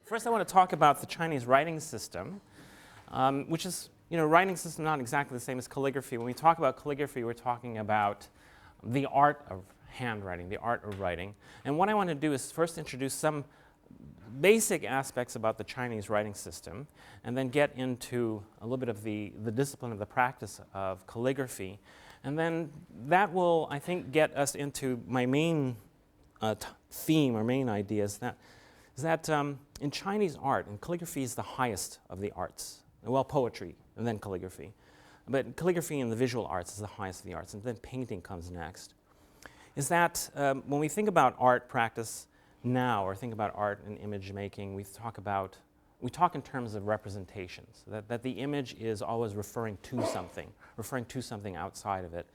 First, I want to talk about the Chinese writing system, which is, writing system not exactly the same as calligraphy. When we talk about calligraphy, we're talking about the art of handwriting, the art of writing. And what I want to do is first introduce some basic aspects about the Chinese writing system, and then get into a little bit of the discipline of the practice of calligraphy. And then that will, I think, get us into my main theme or main idea is that in Chinese art, and calligraphy is the highest of the arts, well, poetry and then calligraphy. But calligraphy and the visual arts is the highest of the arts, and then painting comes next. Is that when we think about art practice now, or think about art and image making, we talk in terms of representations, that the image is always referring to something outside of it.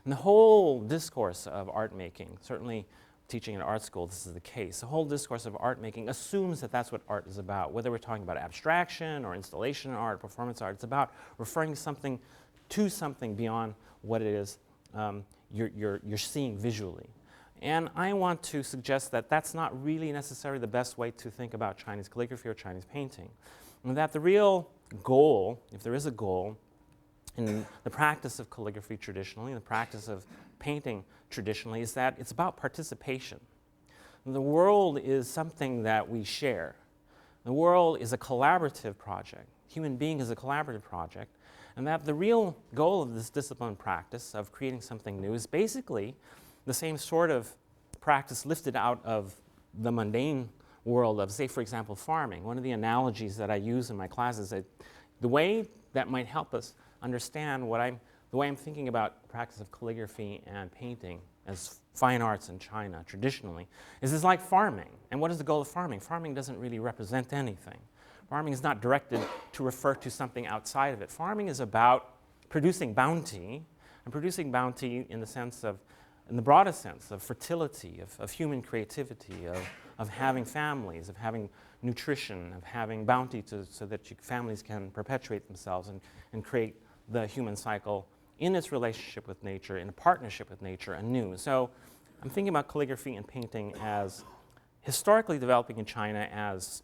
And the whole discourse of art making, certainly teaching in art school, this is the case. The whole discourse of art making assumes that that's what art is about. Whether we're talking about abstraction or installation art, performance art, it's about referring to something beyond what it is you're seeing visually. And I want to suggest that that's not really necessarily the best way to think about Chinese calligraphy or Chinese painting. And that the real goal, if there is a goal, in the practice of calligraphy traditionally, the practice of painting traditionally, is that it's about participation. The world is something that we share. The world is a collaborative project. Human being is a collaborative project. And that the real goal of this discipline practice of creating something new is basically the same sort of practice lifted out of the mundane world of, say, for example, farming. One of the analogies that I use in my classes is that the way that might help us understand the way I'm thinking about the practice of calligraphy and painting as fine arts in China traditionally is it's like farming. And what is the goal of farming? Farming doesn't really represent anything. Farming is not directed to refer to something outside of it. Farming is about producing bounty, and producing bounty in the broadest sense of fertility, of human creativity, of having families, of having nutrition, of having bounty so that families can perpetuate themselves and create the human cycle in its relationship with nature, in a partnership with nature anew. So I'm thinking about calligraphy and painting as historically developing in China as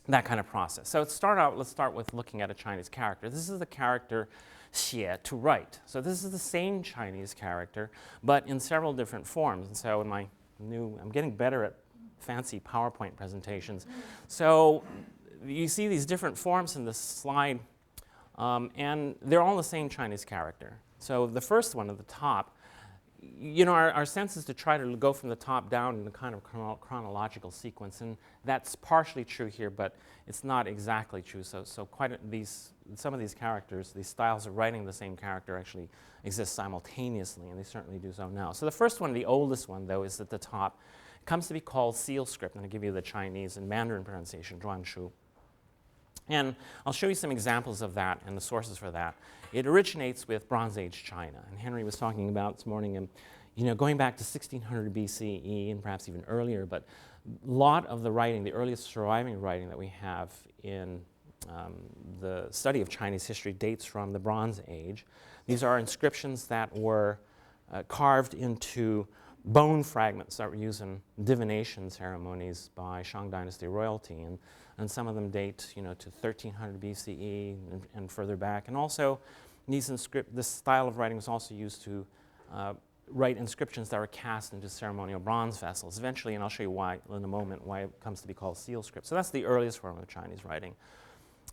that kind of process. So let's start with looking at a Chinese character. This is the character xie, to write. So this is the same Chinese character, but in several different forms. And so I'm getting better at fancy PowerPoint presentations. So you see these different forms in this slide, and they're all the same Chinese character. So the first one at the top, our sense is to try to go from the top down in a kind of chronological sequence, and that's partially true here, but it's not exactly true. So some of these characters, these styles of writing the same character actually exist simultaneously, and they certainly do so now. So the first one, the oldest one, though, is at the top. It comes to be called seal script, and I'll give you the Chinese and Mandarin pronunciation, zhuanshu. And I'll show you some examples of that and the sources for that. It originates with Bronze Age China. And Henry was talking about this morning, going back to 1600 BCE and perhaps even earlier, but a lot of the writing, the earliest surviving writing that we have in the study of Chinese history dates from the Bronze Age. These are inscriptions that were carved into bone fragments that were used in divination ceremonies by Shang Dynasty royalty, and some of them date, to 1300 BCE and further back. And also, this style of writing was also used to write inscriptions that were cast into ceremonial bronze vessels. Eventually, and I'll show you why in a moment, why it comes to be called seal script. So that's the earliest form of Chinese writing.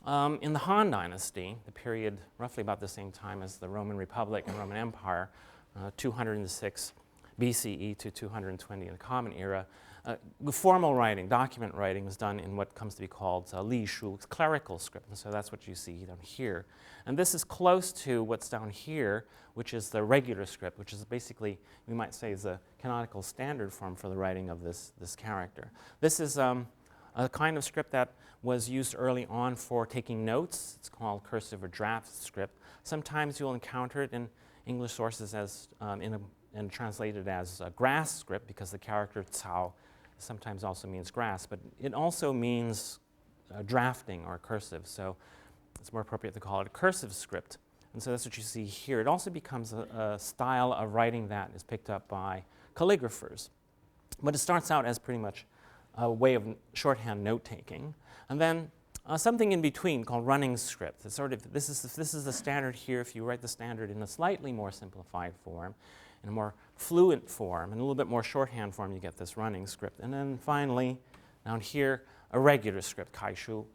In the Han Dynasty, the period roughly about the same time as the Roman Republic and Roman Empire, 206 BCE to 220 in the Common Era, formal writing, document writing, was done in what comes to be called li shu, clerical script. And so that's what you see down here. And this is close to what's down here, which is the regular script, which is basically, we might say, is a canonical standard form for the writing of this character. This is a kind of script that was used early on for taking notes. It's called cursive or draft script. Sometimes you'll encounter it in English sources as and translated as grass script, because the character cao sometimes also means grass, but it also means drafting or cursive, so it's more appropriate to call it a cursive script. And so that's what you see here. It also becomes a style of writing that is picked up by calligraphers. But it starts out as pretty much a way of shorthand note-taking. And then something in between called running script. It's sort of, this is the standard here. If you write the standard in a slightly more simplified form, in a more fluent form, and a little bit more shorthand form, you get this running script. And then finally, down here, a regular script, kaishu,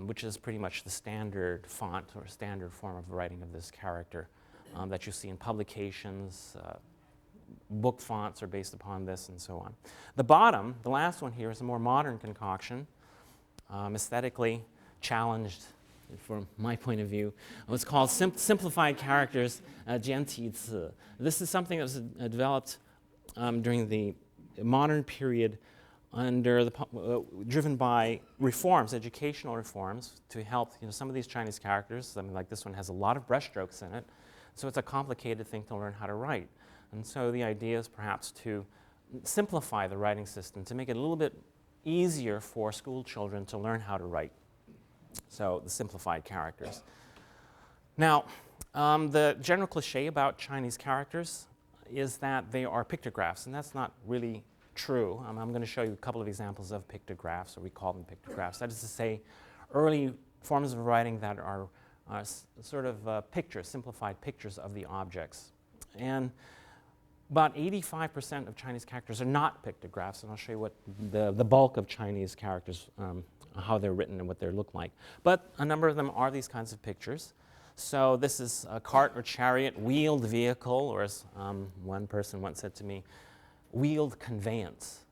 which is pretty much the standard font or standard form of writing of this character that you see in publications. Book fonts are based upon this, and so on. The bottom, the last one here, is a more modern concoction, aesthetically challenged from my point of view. What's called simplified characters, 简体字. This is something that was developed during the modern period driven by reforms, educational reforms, to help some of these Chinese characters. I mean, like this one has a lot of brushstrokes in it, so it's a complicated thing to learn how to write. And so the idea is perhaps to simplify the writing system, to make it a little bit easier for school children to learn how to write. So the simplified characters. Now, the general cliche about Chinese characters is that they are pictographs, and that's not really true. I'm going to show you a couple of examples of pictographs, or we call them pictographs. That is to say, early forms of writing that are sort of pictures, simplified pictures of the objects. And about 85% of Chinese characters are not pictographs, and I'll show you what the bulk of Chinese characters, how they're written and what they look like. But a number of them are these kinds of pictures. So this is a cart or chariot, wheeled vehicle, or as one person once said to me, wheeled conveyance.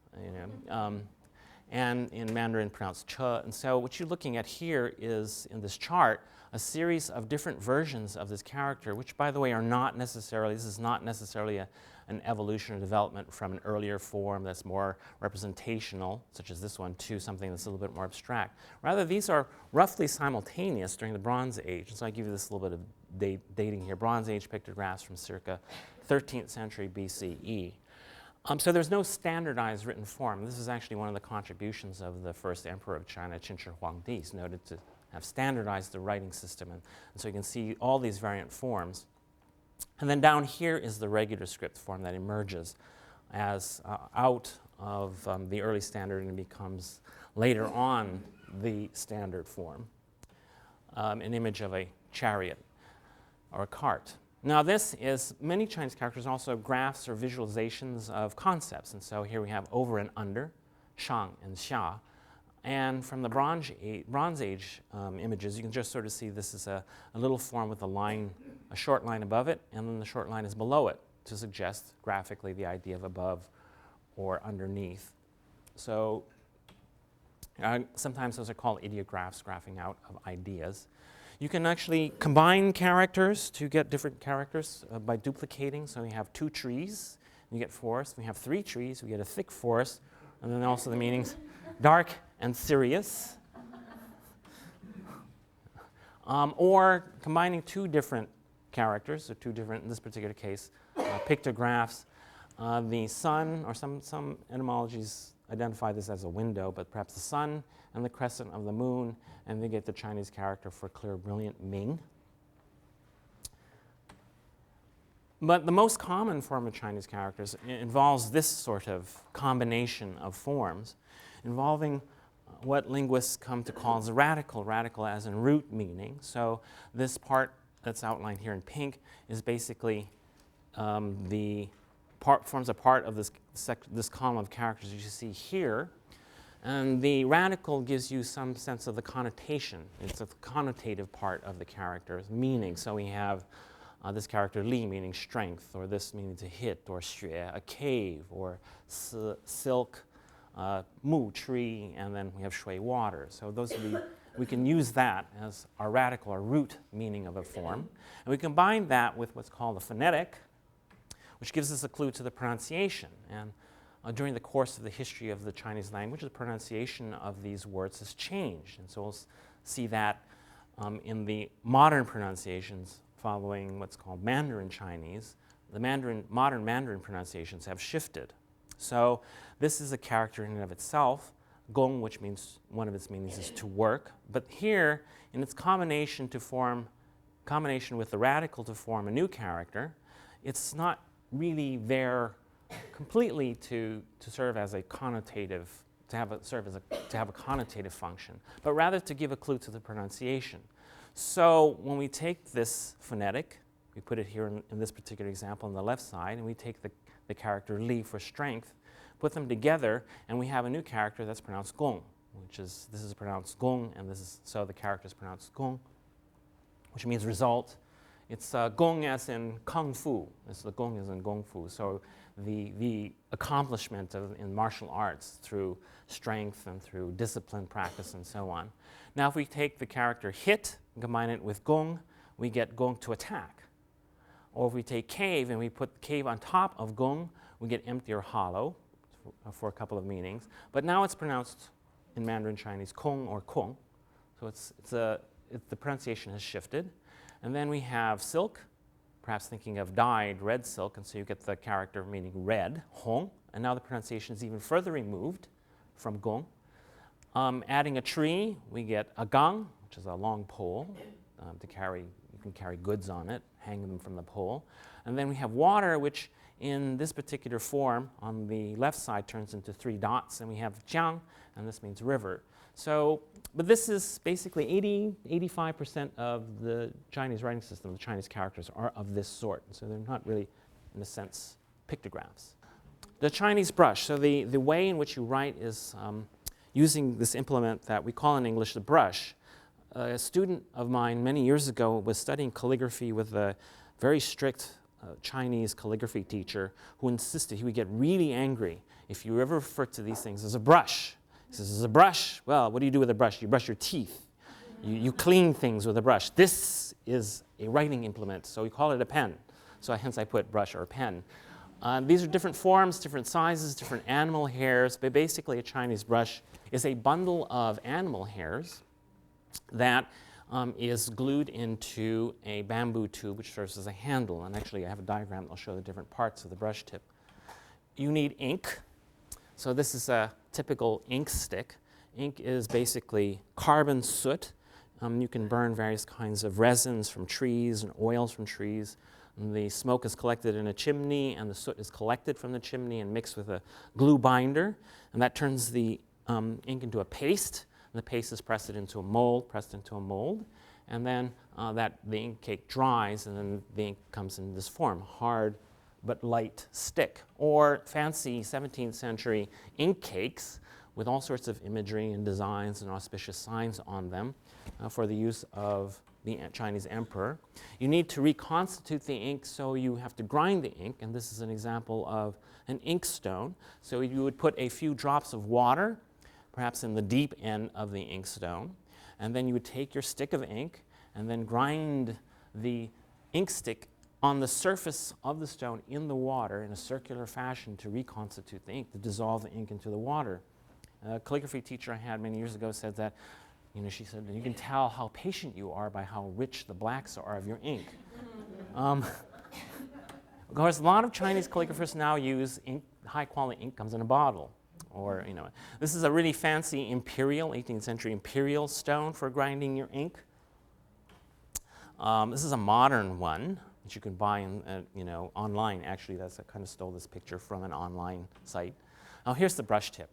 And in Mandarin pronounced che. And so what you're looking at here is, in this chart, a series of different versions of this character, which, by the way, are not necessarily, this is not necessarily an evolution or development from an earlier form that's more representational, such as this one, to something that's a little bit more abstract. Rather, these are roughly simultaneous during the Bronze Age. And so I give you this little bit of dating here. Bronze Age pictographs from circa 13th century BCE. So there's no standardized written form. This is actually one of the contributions of the first emperor of China, Qin Shi Huangdi. He's noted to have standardized the writing system. And so you can see all these variant forms. And then down here is the regular script form that emerges as out of the early standard and becomes later on the standard form, an image of a chariot or a cart. Now this is, many Chinese characters also graphs or visualizations of concepts. And so here we have over and under, shang and xia. And from the Bronze Age images, you can just sort of see this is a little form with a line, a short line above it, and then the short line is below it to suggest graphically the idea of above or underneath. So sometimes those are called ideographs, graphing out of ideas. You can actually combine characters to get different characters by duplicating. So we have two trees, you get forest. We have three trees, we get a thick forest. And then also the meanings dark and serious. Or combining two different characters, or two different, in this particular case, pictographs. The sun, or some etymologies identify this as a window, but perhaps the sun and the crescent of the moon, and they get the Chinese character for clear, brilliant Ming. But the most common form of Chinese characters involves this sort of combination of forms, involving what linguists come to call as radical as in root meaning. So this part that's outlined here in pink is basically forms a part of this column of characters you see here. And the radical gives you some sense of the connotation. It's a connotative part of the character's meaning. So we have this character Li, meaning strength, or this meaning to hit, or xue, a cave, or silk, mu, tree, and then we have shui, water. So those we can use that as our radical, or root meaning of a form. And we combine that with what's called a phonetic, which gives us a clue to the pronunciation. And during the course of the history of the Chinese language, the pronunciation of these words has changed. And so we'll see that in the modern pronunciations following what's called Mandarin Chinese. The modern Mandarin pronunciations have shifted. So this is a character in and of itself, gong, which means one of its meanings is to work. But here, in its combination with the radical to form a new character, it's not really there completely to serve as a connotative to have a connotative function, but rather to give a clue to the pronunciation. So when we take this phonetic, we put it here in this particular example on the left side, and we take the character li for strength, put them together, and we have a new character that's pronounced gong, this is pronounced gong, and so the character is pronounced gong, which means result. It's gong as in kung fu. The gong is in gong fu. So the accomplishment in martial arts through strength and through discipline, practice, and so on. Now, if we take the character hit and combine it with gong, we get gong to attack. Or if we take cave and we put cave on top of gong, we get empty or hollow for a couple of meanings. But now it's pronounced in Mandarin Chinese kong or kong. So the pronunciation has shifted. And then we have silk, perhaps thinking of dyed red silk, and so you get the character meaning red, hong, and now the pronunciation is even further removed from gong. Adding a tree, we get a gang, which is a long pole you can carry goods on it, hang them from the pole. And then we have water, which in this particular form on the left side turns into 3 dots, and we have jiang, and this means river. So, but this is basically 85% of the Chinese writing system. The Chinese characters are of this sort, so they're not really, in a sense, pictographs. The Chinese brush. So the way in which you write is using this implement that we call in English the brush. A student of mine many years ago was studying calligraphy with a very strict Chinese calligraphy teacher who insisted he would get really angry if you ever refer to these things as a brush. He says, "This is a brush." Well, what do you do with a brush? You brush your teeth. You clean things with a brush. This is a writing implement, so we call it a pen. So hence I put brush or pen. These are different forms, different sizes, different animal hairs, but basically a Chinese brush is a bundle of animal hairs that is glued into a bamboo tube which serves as a handle. And actually I have a diagram that will show the different parts of the brush tip. You need ink. So this is a typical ink stick. Ink is basically carbon soot. You can burn various kinds of resins from trees and oils from trees. And the smoke is collected in a chimney, and the soot is collected from the chimney and mixed with a glue binder. And that turns the ink into a paste. And the paste is pressed into a mold, and then the ink cake dries, and then the ink comes in this form, hard but light stick, or fancy 17th century ink cakes with all sorts of imagery and designs and auspicious signs on them for the use of the Chinese emperor. You need to reconstitute the ink, so you have to grind the ink, and this is an example of an ink stone. So you would put a few drops of water, perhaps in the deep end of the ink stone, and then you would take your stick of ink and then grind the ink stick on the surface of the stone in the water in a circular fashion to reconstitute the ink, to dissolve the ink into the water. A calligraphy teacher I had many years ago said that, she said, you can tell how patient you are by how rich the blacks are of your ink. Of course, a lot of Chinese calligraphers now use ink, high-quality ink comes in a bottle. Or, this is a really fancy imperial, 18th century imperial stone for grinding your ink. This is a modern one that you can buy online. Actually, I kind of stole this picture from an online site. Now, here's the brush tip.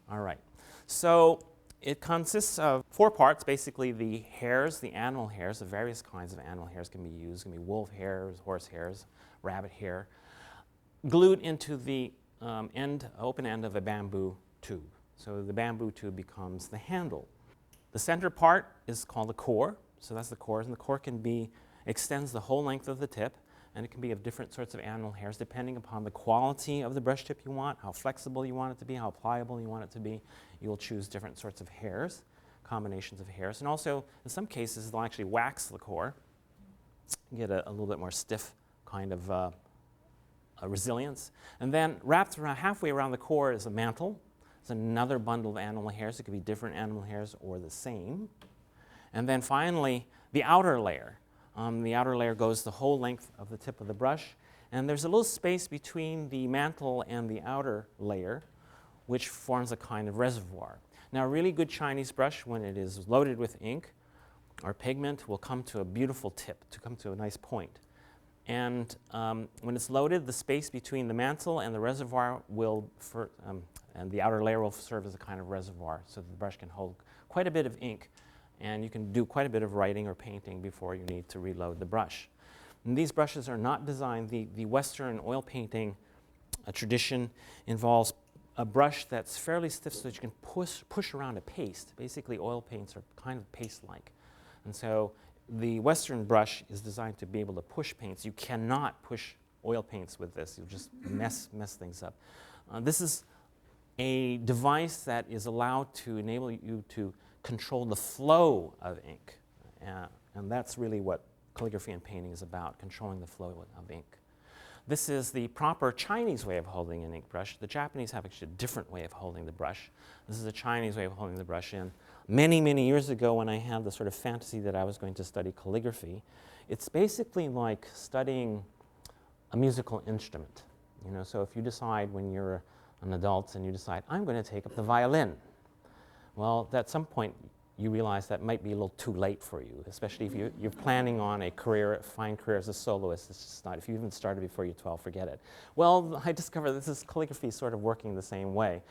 All right. So it consists of 4 parts. Basically, the hairs, the animal hairs, the various kinds of animal hairs can be used. It can be wolf hairs, horse hairs, rabbit hair, glued into the open end of a bamboo tube. So the bamboo tube becomes the handle. The center part is called the core. So that's the core, and the core extends the whole length of the tip, and it can be of different sorts of animal hairs depending upon the quality of the brush tip you want, how flexible you want it to be, how pliable you want it to be. You will choose different sorts of hairs, combinations of hairs, and also in some cases they'll actually wax the core, get a little bit more stiff kind of resilience. And then wrapped around, halfway around the core is a mantle. It's another bundle of animal hairs. It could be different animal hairs or the same. And then finally, the outer layer. The outer layer goes the whole length of the tip of the brush. And there's a little space between the mantle and the outer layer, which forms a kind of reservoir. Now, a really good Chinese brush, when it is loaded with ink or pigment, will come to a beautiful tip, to come to a nice point. And when it's loaded, the space between the mantle and the reservoir will And the outer layer will serve as a kind of reservoir so that the brush can hold quite a bit of ink, and you can do quite a bit of writing or painting before you need to reload the brush. And these brushes are not designed, the Western oil painting tradition involves a brush that's fairly stiff so that you can push around a paste. Basically, oil paints are kind of paste-like. And so the Western brush is designed to be able to push paints. You cannot push oil paints with this. You'll just mess things up. This is a device that is allowed to enable you to control the flow of ink. And that's really what calligraphy and painting is about, controlling the flow of ink. This is the proper Chinese way of holding an ink brush. The Japanese have actually a different way of holding the brush. This is a Chinese way of holding the brush. And many years ago, when I had the sort of fantasy that I was going to study calligraphy, it's basically like studying a musical instrument. You know, so if you decide when you're an adult and you decide, I'm going to take up the violin, well, at some point, you realize that might be a little too late for you, especially if you're planning on a fine career as a soloist. It's just not, if you even started before you're 12, forget it. Well, I discovered this is calligraphy sort of working the same way.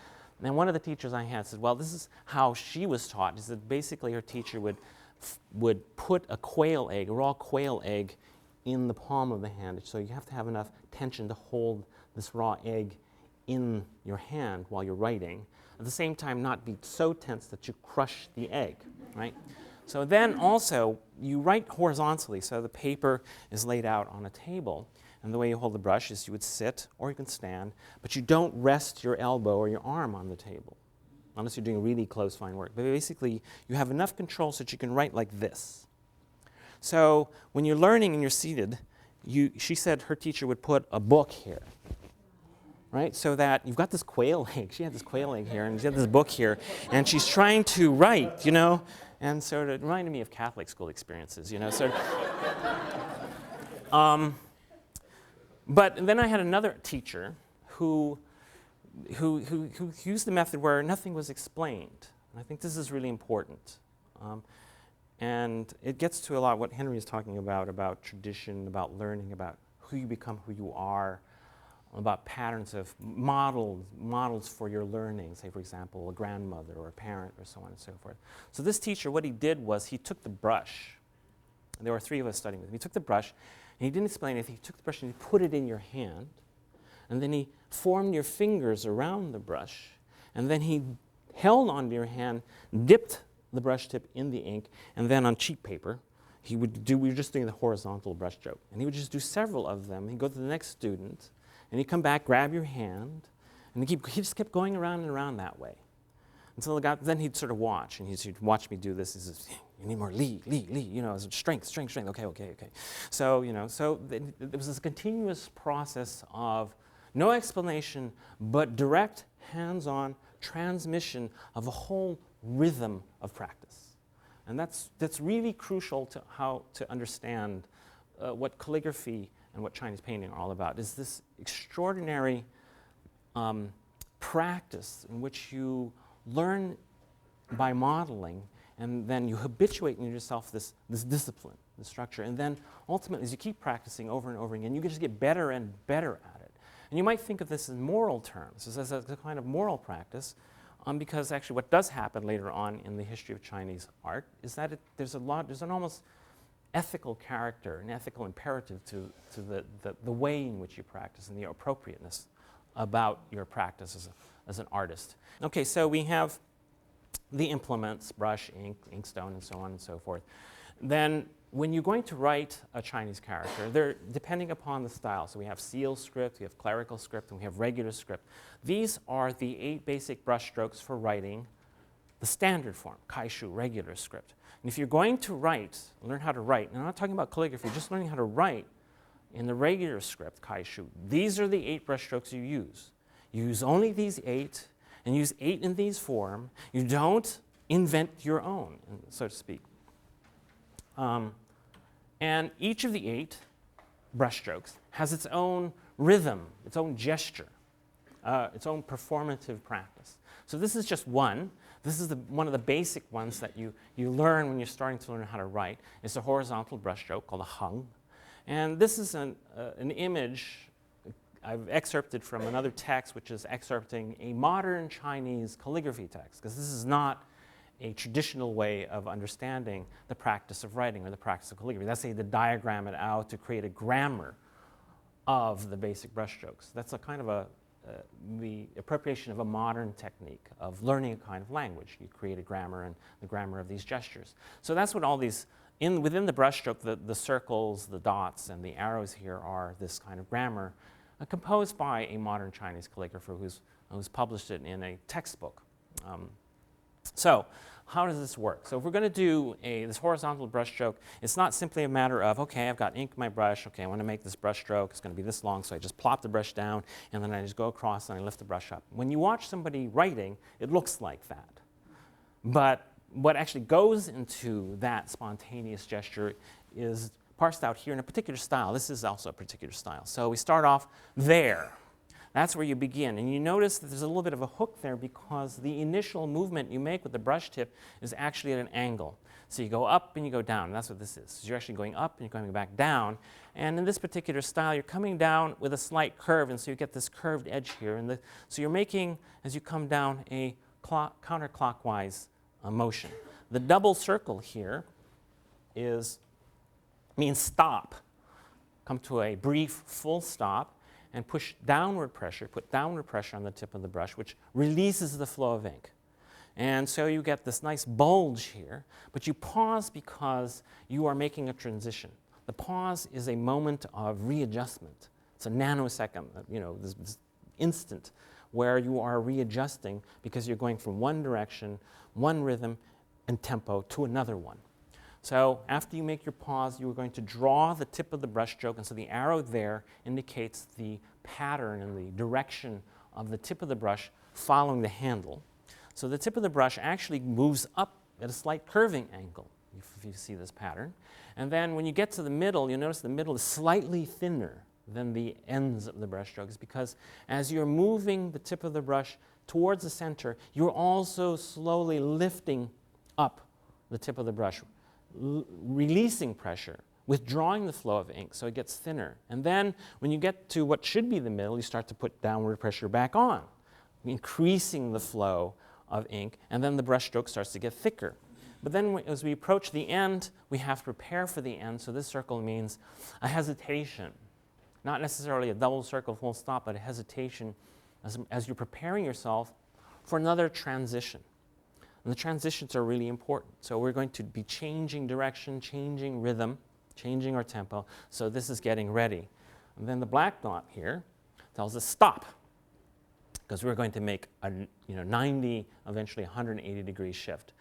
And one of the teachers I had said, well, this is how she was taught, is that basically her teacher would put a quail egg, a raw quail egg, in the palm of the hand. So you have to have enough tension to hold this raw egg in your hand while you're writing. At the same time, not be so tense that you crush the egg, right? So then also, you write horizontally, so the paper is laid out on a table. And the way you hold the brush is you would sit, or you can stand, but you don't rest your elbow or your arm on the table, unless you're doing really close, fine work. But basically, you have enough control so that you can write like this. So when you're learning and you're seated, she said her teacher would put a book here, right? So that you've got this quail egg. She had this quail egg here, and she had this book here, and she's trying to write, you know, and so it reminded me of Catholic school experiences, you know. So, but then I had another teacher who used the method where nothing was explained. And I think this is really important. And it gets to a lot of what Henry is talking about tradition, about learning, about who you become, who you are, about patterns of models for your learning, say, for example, a grandmother or a parent or so on and so forth. So this teacher, what he did was he took the brush, and there were 3 of us studying with him. He took the brush, and he didn't explain anything. He took the brush and he put it in your hand, and then he formed your fingers around the brush, and then he held onto your hand, dipped the brush tip in the ink, and then on cheap paper, we were just doing the horizontal brush stroke, and he would just do several of them. He'd go to the next student, and he'd come back, grab your hand, and he just kept going around and around that way. Until then he'd sort of watch, and he'd watch me do this. He says, you need more Lee, you know, strength, okay. So, you know, there was this continuous process of no explanation, but direct, hands-on transmission of a whole rhythm of practice. And that's really crucial to how to understand what calligraphy and what Chinese painting are all about, is this extraordinary practice in which you learn by modeling, and then you habituate in yourself this discipline, this structure, and then ultimately, as you keep practicing over and over again, you just get better and better at it. And you might think of this in moral terms, as a kind of moral practice, because actually what does happen later on in the history of Chinese art is that there's an almost ethical character, an ethical imperative to the way in which you practice and the appropriateness about your practice as an artist. Okay, so we have the implements, brush, ink, inkstone, and so on and so forth. Then when you're going to write a Chinese character, they're depending upon the style. So we have seal script, we have clerical script, and we have regular script. These are the 8 basic brush strokes for writing the standard form, kaishu, regular script. And if you're going to learn how to write, and I'm not talking about calligraphy, just learning how to write in the regular script, kaishu, these are the 8 brush strokes you use. You use only these 8, and use 8 in these form. You don't invent your own, so to speak. And each of the 8 brushstrokes has its own rhythm, its own gesture, its own performative practice. So this is just one. This is one of the basic ones that you learn when you're starting to learn how to write. It's a horizontal brushstroke called a Heng. And this is an image I've excerpted from another text, which is excerpting a modern Chinese calligraphy text, because this is not a traditional way of understanding the practice of writing or the practice of calligraphy. That's to diagram it out to create a grammar of the basic brushstrokes. That's a kind of the appropriation of a modern technique of learning a kind of language. You create a grammar and the grammar of these gestures. So that's what all these, within the brushstroke, the circles, the dots, and the arrows here are this kind of grammar composed by a modern Chinese calligrapher who's published it in a textbook. So how does this work? So if we're going to do this horizontal brushstroke, it's not simply a matter of, okay, I've got ink in my brush, okay, I want to make this brushstroke, it's going to be this long, so I just plop the brush down, and then I just go across and I lift the brush up. When you watch somebody writing, it looks like that. But what actually goes into that spontaneous gesture is parsed out here in a particular style. This is also a particular style. So we start off there. That's where you begin. And you notice that there's a little bit of a hook there because the initial movement you make with the brush tip is actually at an angle. So you go up and you go down. And that's what this is. So you're actually going up and you're going back down. And in this particular style, you're coming down with a slight curve. And so you get this curved edge here. And so you're making, as you come down, a counterclockwise motion. The double circle here means stop. Come to a brief full stop. And push downward pressure, put downward pressure on the tip of the brush, which releases the flow of ink. And so you get this nice bulge here, but you pause because you are making a transition. The pause is a moment of readjustment. It's a nanosecond, this instant where you are readjusting because you're going from one direction, one rhythm and tempo to another one. So after you make your pause, you're going to draw the tip of the brushstroke, and so the arrow there indicates the pattern and the direction of the tip of the brush following the handle. So the tip of the brush actually moves up at a slight curving angle, if you see this pattern. And then when you get to the middle, you'll notice the middle is slightly thinner than the ends of the brushstrokes, because as you're moving the tip of the brush towards the center, you're also slowly lifting up the tip of the brush, releasing pressure, withdrawing the flow of ink so it gets thinner. And then when you get to what should be the middle, you start to put downward pressure back on, increasing the flow of ink, and then the brush stroke starts to get thicker. But then as we approach the end, we have to prepare for the end. So this circle means a hesitation, not necessarily a double circle full stop, but a hesitation as you're preparing yourself for another transition. And the transitions are really important. So we're going to be changing direction, changing rhythm, changing our tempo. So this is getting ready. And then the black dot here tells us stop, because we're going to make a 90, eventually 180 degree shift.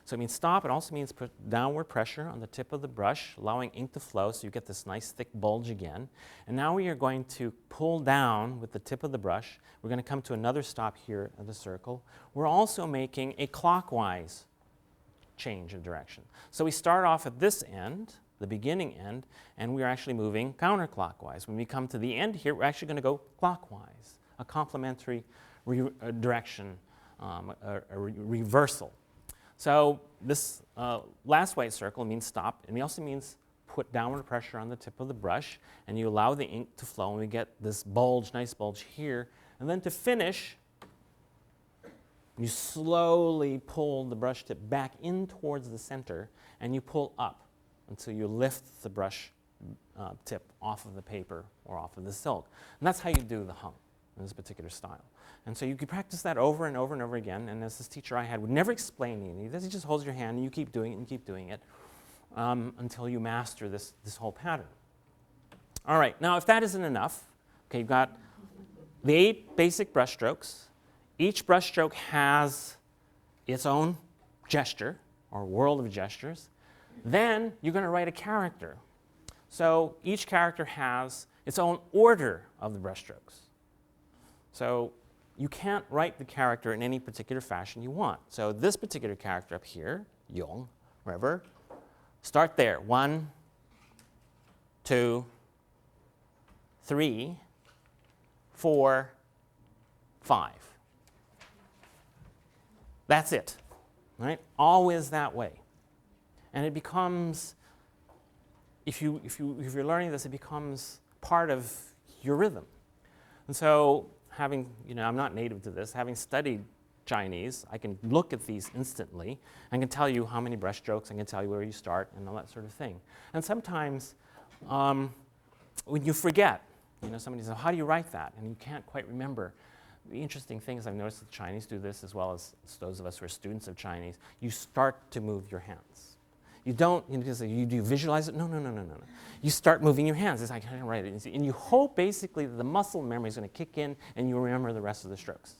So it means stop. It also means put downward pressure on the tip of the brush, allowing ink to flow so you get this nice thick bulge again. And now we are going to pull down with the tip of the brush. We're going to come to another stop here at the circle. We're also making a clockwise change in direction. So we start off at this end, the beginning end, and we're actually moving counterclockwise. When we come to the end here, we're actually going to go clockwise, a complementary direction, a reversal. So this last white circle means stop, and it also means put downward pressure on the tip of the brush, and you allow the ink to flow, and we get this bulge, nice bulge here. And then to finish, you slowly pull the brush tip back in towards the center, and you pull up until you lift the brush tip off of the paper or off of the silk. And that's how you do the Heng in this particular style. And so you can practice that over and over and over again. And as this teacher I had would never explain anything. He just holds your hand and you keep doing it and keep doing it until you master this whole pattern. All right, now if that isn't enough, okay, you've got the 8 basic brushstrokes. Each brushstroke has its own gesture or world of gestures. Then you're going to write a character. So each character has its own order of the brushstrokes. So you can't write the character in any particular fashion you want. So this particular character up here, Yong, wherever, start there. 1, 2, 3, 4, 5. That's it, right? Always that way. And it becomes, if you're learning this, it becomes part of your rhythm. And so having, I'm not native to this, having studied Chinese, I can look at these instantly. I can tell you how many brush strokes, I can tell you where you start, and all that sort of thing. And sometimes when you forget, somebody says, how do you write that? And you can't quite remember. The interesting thing is I've noticed that the Chinese do this as well as those of us who are students of Chinese. You start to move your hands. You don't, do you visualize it? No. You start moving your hands. It's like, I can't write it. And you hope basically that the muscle memory is going to kick in and you remember the rest of the strokes.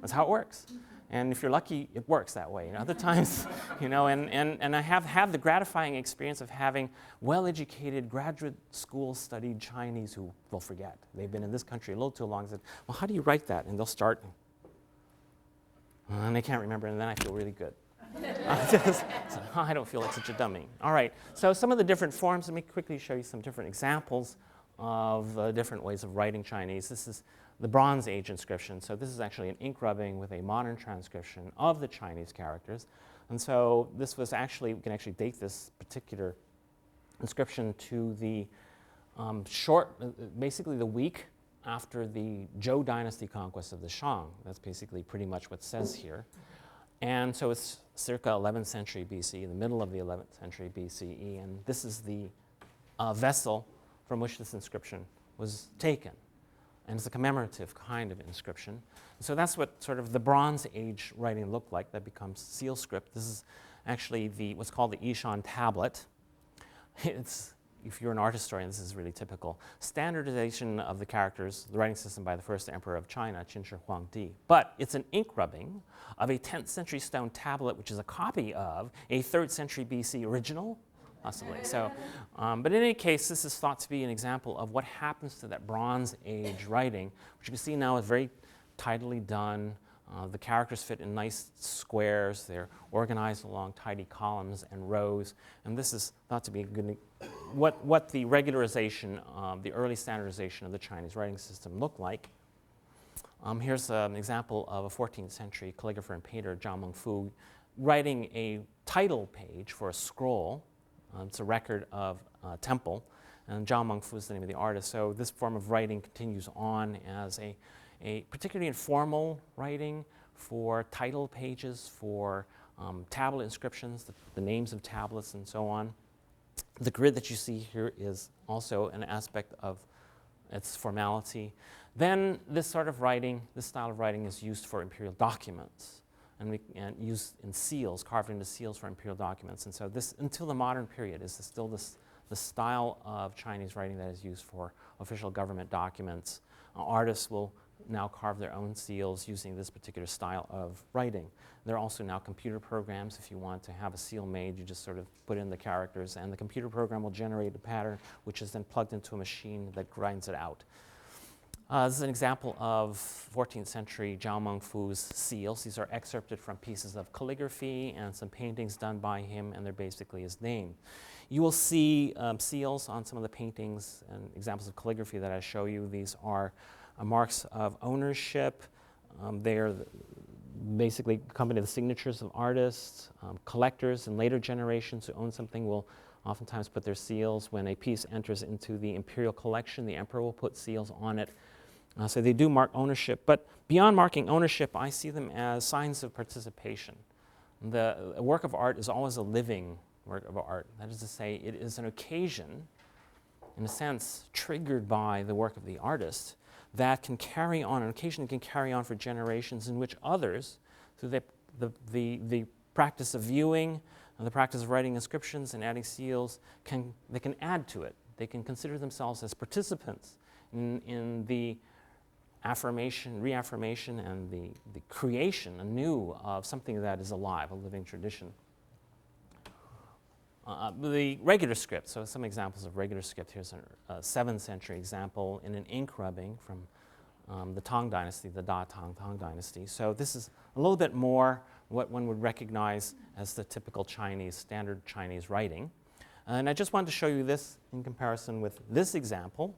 That's how it works. And if you're lucky, it works that way. And other times, and I have the gratifying experience of having well-educated graduate school studied Chinese who will forget. They've been in this country a little too long and said, well, how do you write that? And they'll start, and they can't remember, and then I feel really good. I don't feel like such a dummy. All right, so some of the different forms, let me quickly show you some different examples of different ways of writing Chinese. This is the Bronze Age inscription. So this is actually an ink rubbing with a modern transcription of the Chinese characters. And so this was actually, we can actually date this particular inscription to the basically the week after the Zhou dynasty conquest of the Shang. That's basically pretty much what it says here. And so it's circa 11th century BC, the middle of the 11th century BCE. And this is the vessel from which this inscription was taken. And it's a commemorative kind of inscription. So that's what sort of the Bronze Age writing looked like. That becomes seal script. This is actually what's called the Yishan tablet. It's, if you're an art historian, this is really typical. Standardization of the characters, the writing system by the first emperor of China, Qin Shi Huangdi. But it's an ink rubbing of a 10th century stone tablet, which is a copy of a 3rd century BC original. Possibly. So, but in any case, this is thought to be an example of what happens to that Bronze Age writing, which you can see now is very tidily done. The characters fit in nice squares. They're organized along tidy columns and rows. And this is thought to be a good, what the regularization, the early standardization of the Chinese writing system looked like. Here's an example of a 14th century calligrapher and painter, Zhao Mengfu, writing a title page for a scroll. It's a record of a temple, and Zhao Mengfu is the name of the artist. So this form of writing continues on as a particularly informal writing for title pages, for tablet inscriptions, the names of tablets, and so on. The grid that you see here is also an aspect of its formality. Then this sort of writing, this style of writing is used for imperial documents. And used in seals, carved into seals for imperial documents. And so this, until the modern period, is still the style of Chinese writing that is used for official government documents. Artists will now carve their own seals using this particular style of writing. There are also now computer programs. If you want to have a seal made, you just sort of put in the characters, and the computer program will generate a pattern, which is then plugged into a machine that grinds it out. This is an example of 14th century Zhao Mengfu's seals. These are excerpted from pieces of calligraphy and some paintings done by him, and they're basically his name. You will see seals on some of the paintings and examples of calligraphy that I show you. These are marks of ownership. They're basically accompany the signatures of artists. Collectors in later generations who own something will oftentimes put their seals. When a piece enters into the imperial collection, the emperor will put seals on it. So they do mark ownership, but beyond marking ownership, I see them as signs of participation. A work of art is always a living work of art. That is to say, it is an occasion, in a sense, triggered by the work of the artist that can carry on, an occasion that can carry on for generations, in which others, through the practice of viewing and the practice of writing inscriptions and adding seals, they can add to it. They can consider themselves as participants in the affirmation, reaffirmation, and the creation anew of something that is alive, a living tradition. The regular script, so some examples of regular script. Here's a 7th century example in an ink rubbing from the Tang Dynasty, the Da Tang Dynasty. So this is a little bit more what one would recognize as the typical Chinese, standard Chinese writing. And I just wanted to show you this in comparison with this example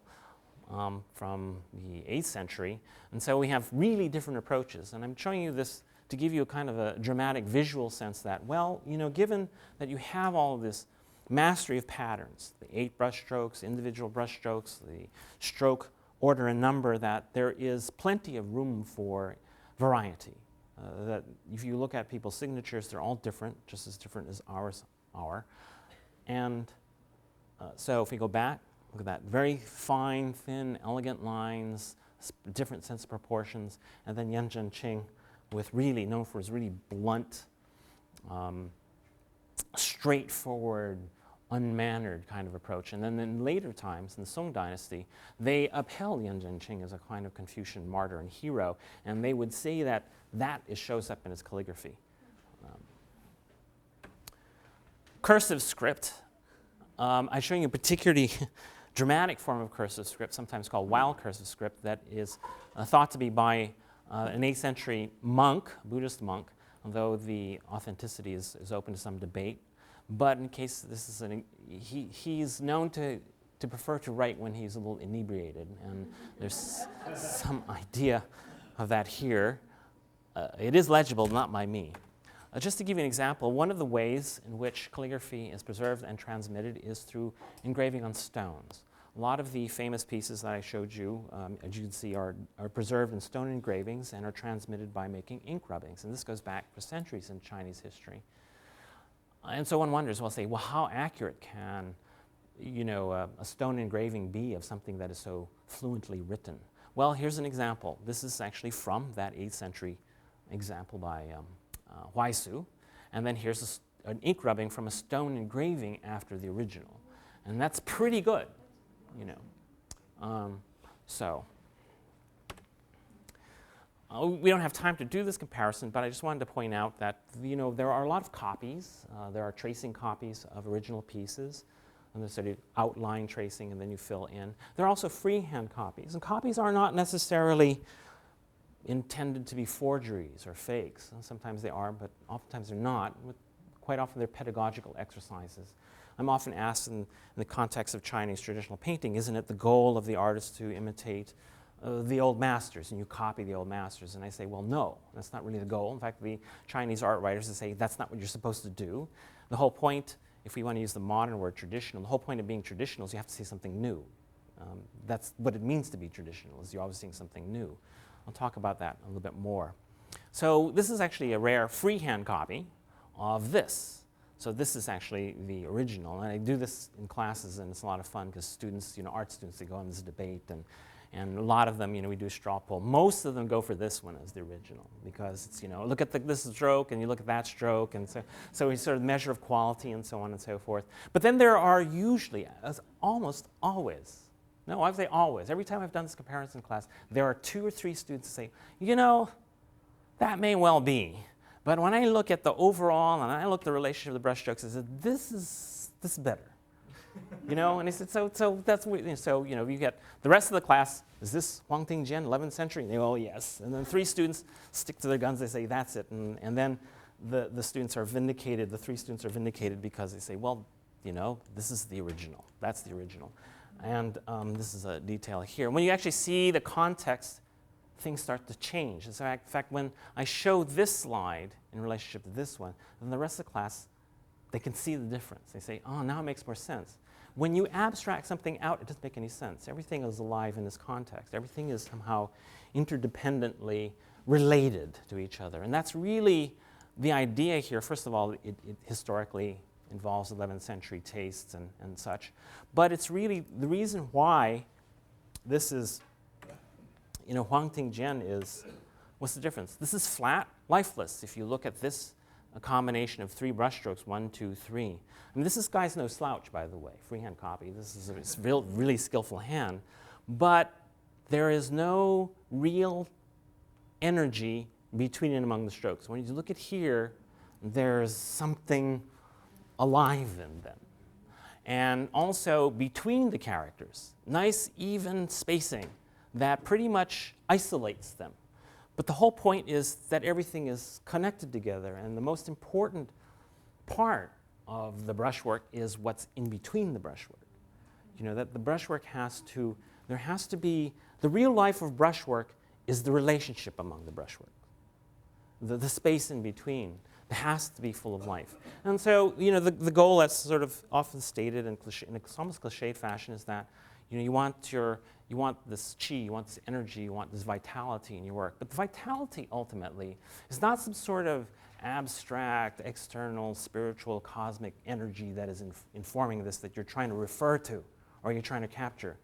from the 8th century. And so we have really different approaches. And I'm showing you this to give you a kind of a dramatic visual sense that, well, given that you have all of this mastery of patterns, the 8 brush strokes, individual brush strokes, the stroke order and number that there is plenty of room for variety. That if you look at people's signatures, they're all different, just as different as ours are. And so if we go back, look at that, very fine, thin, elegant lines, different sense of proportions, and then Yan Zhenqing with really, known for his really blunt, straightforward, unmannered kind of approach. And then in later times, in the Song dynasty, they upheld Yan Zhenqing as a kind of Confucian martyr and hero, and they would say that shows up in his calligraphy. Cursive script. I'm showing you a particularly dramatic form of cursive script, sometimes called wild cursive script, that is thought to be by an 8th century monk, Buddhist monk, although the authenticity is open to some debate. But in case this is he's known to prefer to write when he's a little inebriated, and there's some idea of that here. It is legible, not by me. Just to give you an example, one of the ways in which calligraphy is preserved and transmitted is through engraving on stones. A lot of the famous pieces that I showed you, as you can see, are preserved in stone engravings and are transmitted by making ink rubbings. And this goes back for centuries in Chinese history. And so one wonders, well, say, well, how accurate can, a stone engraving be of something that is so fluently written? Well, here's an example. This is actually from that 8th century example by Huaisu. And then here's an ink rubbing from a stone engraving after the original. And that's pretty good, we don't have time to do this comparison, but I just wanted to point out that there are a lot of copies. There are tracing copies of original pieces, and there's sort of outline tracing, and then you fill in. There are also freehand copies, and copies are not necessarily intended to be forgeries or fakes. And sometimes they are, but oftentimes they're not. Quite often they're pedagogical exercises. I'm often asked in the context of Chinese traditional painting, isn't it the goal of the artist to imitate the old masters, and you copy the old masters? And I say, well, no, that's not really the goal. In fact, the Chinese art writers say that's not what you're supposed to do. The whole point, if we want to use the modern word traditional, the whole point of being traditional is you have to say something new. That's what it means to be traditional, is you're always seeing something new. I'll talk about that a little bit more. So this is actually a rare freehand copy of this. So this is actually the original, and I do this in classes, and it's a lot of fun because students, art students, they go on this debate, and a lot of them, we do a straw poll. Most of them go for this one as the original because it's, look at this stroke, and you look at that stroke, and so we sort of measure of quality and so on and so forth. But then there are usually, as almost always, no, I would say always, every time I've done this comparison class, there are 2 or 3 students who say, that may well be. But when I look at the overall and I look at the relationship of the brushstrokes, I said, this is better. And I said, so that's what, so you get the rest of the class, is this Huangting Jian, 11th century? And they go, oh, yes. And then 3 students stick to their guns, they say, that's it. And then the students are vindicated, the 3 students are vindicated because they say, well, this is the original. That's the original. And this is a detail here. When you actually see the context, things start to change. In fact, when I show this slide in relationship to this one, then the rest of the class, they can see the difference. They say, oh, now it makes more sense. When you abstract something out, it doesn't make any sense. Everything is alive in this context. Everything is somehow interdependently related to each other. And that's really the idea here. First of all, it historically involves 11th century tastes and such. But it's really the reason why this is, Huangting Jian is, what's the difference? This is flat, lifeless. If you look at this, a combination of 3 brushstrokes, 1, 2, 3. I mean, this guy's no slouch, by the way, freehand copy. This is a really skillful hand. But there is no real energy between and among the strokes. When you look at here, there's something alive in them. And also between the characters, nice even spacing that pretty much isolates them. But the whole point is that everything is connected together, and the most important part of the brushwork is what's in between the brushwork. That the brushwork there has to be, the real life of brushwork is the relationship among the brushwork. The space in between has to be full of life. And so, the goal that's sort of often stated in almost cliched fashion is that, you want your You want this chi, you want this energy, you want this vitality in your work. But the vitality ultimately is not some sort of abstract, external, spiritual, cosmic energy that is informing this that you're trying to refer to or you're trying to capture.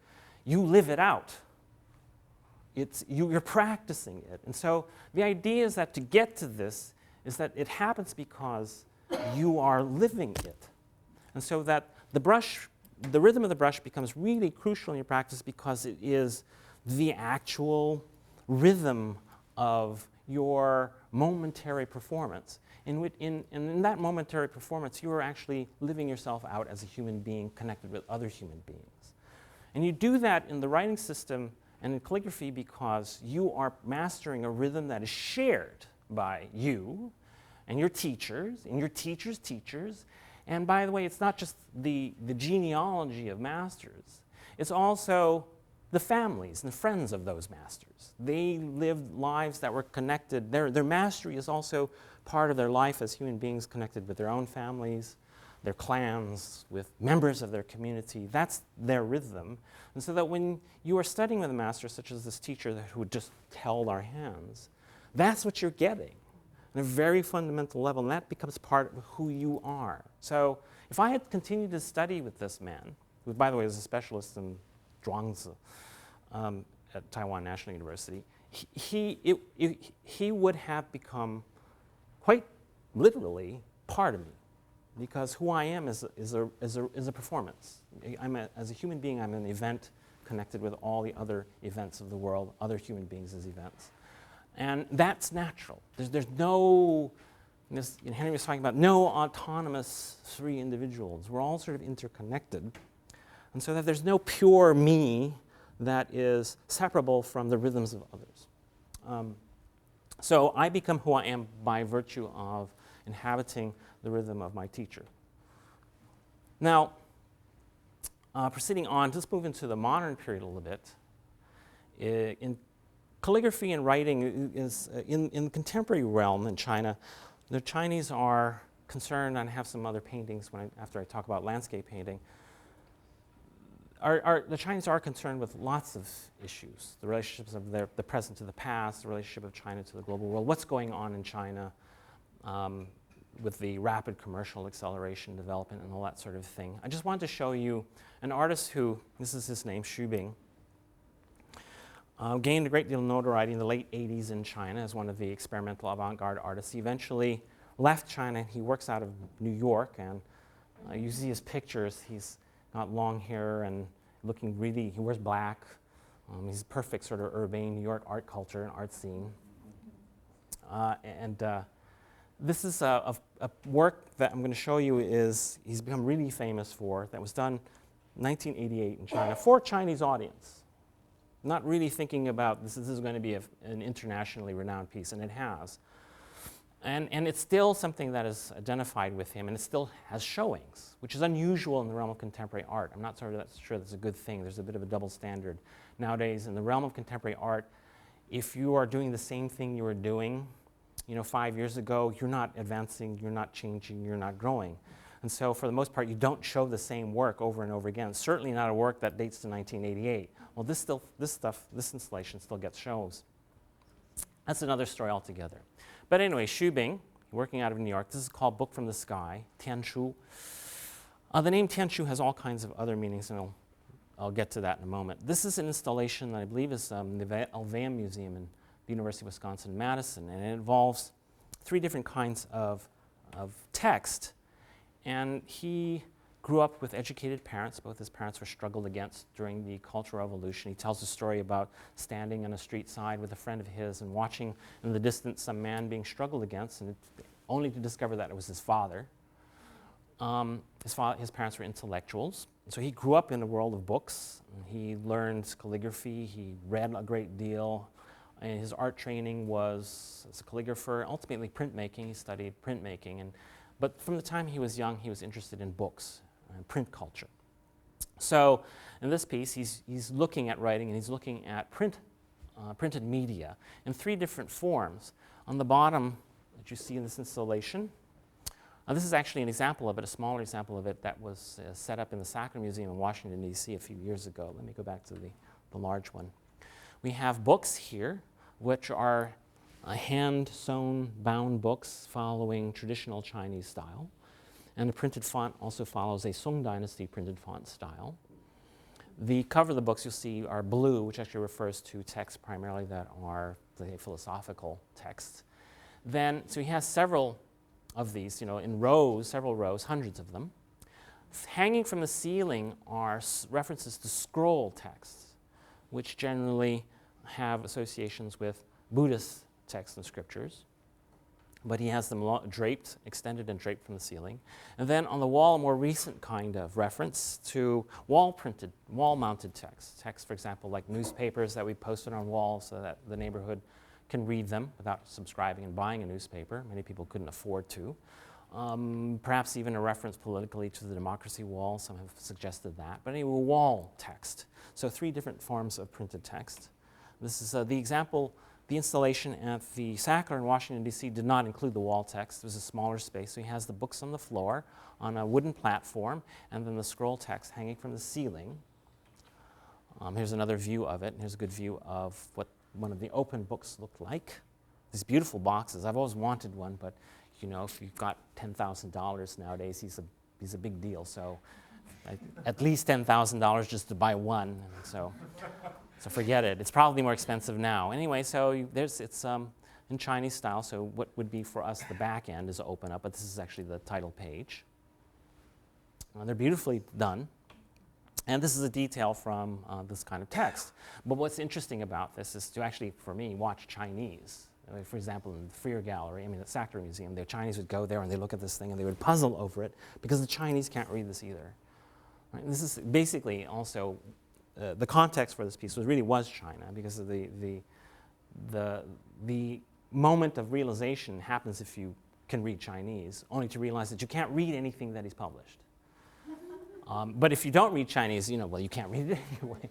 You live it out. You're practicing it. And so the idea is that to get to this is that it happens because you are living it. And so that the rhythm of the brush becomes really crucial in your practice because it is the actual rhythm of your momentary performance. And in that momentary performance, you are actually living yourself out as a human being connected with other human beings. And you do that in the writing system and in calligraphy because you are mastering a rhythm that is shared by you and your teachers and your teachers' teachers. And by the way, it's not just the genealogy of masters. It's also the families and the friends of those masters. They lived lives that were connected. Their mastery is also part of their life as human beings connected with their own families, their clans, with members of their community. That's their rhythm. And so that when you are studying with a master, such as this teacher who just held our hands, that's what you're getting on a very fundamental level, and that becomes part of who you are. So if I had continued to study with this man, who, by the way, is a specialist in Zhuangzi at Taiwan National University, he would have become quite literally part of me, because who I am is a performance. As a human being, I'm an event connected with all the other events of the world, other human beings as events. And that's natural. There's no, Henry was talking about no autonomous three individuals. We're all sort of interconnected. And so that there's no pure me that is separable from the rhythms of others. So I become who I am by virtue of inhabiting the rhythm of my teacher. Now, proceeding on, let's move into the modern period a little bit. In calligraphy and writing is in the contemporary realm in China. The Chinese are concerned, and I have some other paintings after I talk about landscape painting. The Chinese are concerned with lots of issues: the relationships of the present to the past, the relationship of China to the global world, what's going on in China with the rapid commercial acceleration, development, and all that sort of thing. I just wanted to show you an artist who, this is his name, Xu Bing. Gained a great deal of notoriety in the late 80s in China as one of the experimental avant-garde artists. He eventually left China, and he works out of New York, and you see his pictures. He's got long hair and looking really, he wears black. He's a perfect sort of urbane New York art culture and art scene. This is a work that I'm going to show you he's become really famous for, that was done in 1988 in China for a Chinese audience. Not really thinking about this is going to be an internationally renowned piece, and it has. And it's still something that is identified with him, and it still has showings, which is unusual in the realm of contemporary art. I'm not sure that's a good thing. There's a bit of a double standard. Nowadays, in the realm of contemporary art, if you are doing the same thing you were doing 5 years ago, you're not advancing, you're not changing, you're not growing. And so for the most part, you don't show the same work over and over again. It's certainly not a work that dates to 1988. Well, this installation still gets shows. That's another story altogether. But anyway, Xu Bing, working out of New York. This is called Book from the Sky, Tianshu. The name Tianshu has all kinds of other meanings, and I'll get to that in a moment. This is an installation that I believe is the Alveum Museum in the University of Wisconsin-Madison, and it involves 3 different kinds of text. And he grew up with educated parents. Both his parents were struggled against during the Cultural Revolution. He tells a story about standing on a street side with a friend of his and watching in the distance some man being struggled against, and only to discover that it was his father. His parents were intellectuals. So he grew up in a world of books. He learned calligraphy. He read a great deal. And his art training was as a calligrapher, ultimately printmaking. He studied printmaking. But from the time he was young, he was interested in books and print culture. So in this piece, he's looking at writing, and he's looking at printed media in 3 different forms. On the bottom that you see in this installation, this is actually an example of it, a smaller example of it that was set up in the Sacre Museum in Washington, D.C. a few years ago. Let me go back to the the large one. We have books here, which are hand-sewn bound books following traditional Chinese style. And the printed font also follows a Song Dynasty printed font style. The cover of the books you'll see are blue, which actually refers to texts primarily that are the philosophical texts. Then, so he has several of these, in rows, several rows, hundreds of them. Hanging from the ceiling are references to scroll texts, which generally have associations with Buddhist texts and scriptures. But he has them draped, extended and draped from the ceiling. And then on the wall, a more recent kind of reference to wall-printed, wall-mounted text, for example, like newspapers that we posted on walls so that the neighborhood can read them without subscribing and buying a newspaper. Many people couldn't afford to. Perhaps even a reference politically to the democracy wall. Some have suggested that. But anyway, wall text. So 3 different forms of printed text. This is the example. The installation at the Sackler in Washington, D.C. did not include the wall text. It was a smaller space, so he has the books on the floor on a wooden platform, and then the scroll text hanging from the ceiling. Here's another view of it, and here's a good view of what one of the open books looked like. These beautiful boxes. I've always wanted one, but if you've got $10,000 nowadays, he's a big deal. So at least $10,000 just to buy one. So forget it. It's probably more expensive now. Anyway, so it's in Chinese style. So what would be for us the back end is open up, but this is actually the title page. They're beautifully done. And this is a detail from this kind of text. But what's interesting about this is to actually, for me, watch Chinese. For example, in the Freer Gallery, the Sackler Museum, the Chinese would go there and they look at this thing and they would puzzle over it because the Chinese can't read this either. Right? This is basically also the context for this piece was China, because of the moment of realization happens if you can read Chinese, only to realize that you can't read anything that he's published. But if you don't read Chinese, well, you can't read it anyway.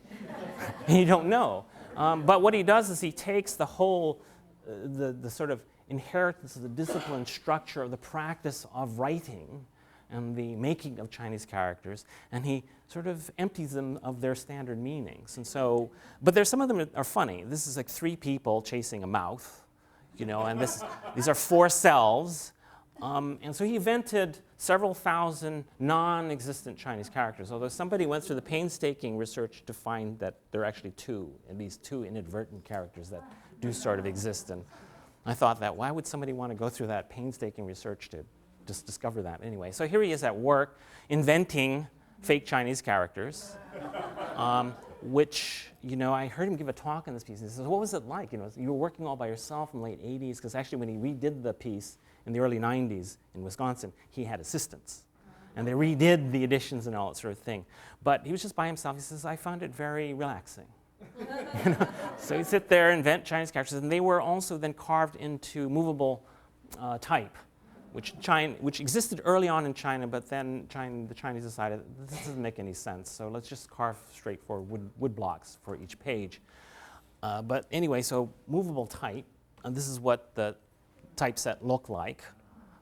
And you don't know. But what he does is he takes the whole, the sort of inheritance of the discipline structure of the practice of writing and the making of Chinese characters, and he sort of empties them of their standard meanings. And so, but there's some of them that are funny. This is like 3 people chasing a mouth, and these are 4 cells. And so he invented several thousand non-existent Chinese characters, although somebody went through the painstaking research to find that there are actually at least two inadvertent characters that do sort of exist. And I thought that, why would somebody want to go through that painstaking research to just discover that anyway? So here he is at work inventing fake Chinese characters, which, I heard him give a talk in this piece. And he says, what was it like? You were working all by yourself in the late 80s, because actually when he redid the piece in the early 90s in Wisconsin, he had assistants. And they redid the editions and all that sort of thing. But he was just by himself. He says, I found it very relaxing. So he'd sit there, invent Chinese characters, and they were also then carved into movable type, which existed early on in China, but then the Chinese decided this doesn't make any sense, so let's just carve straightforward wood blocks for each page. But anyway, so movable type, and this is what the typeset looked like.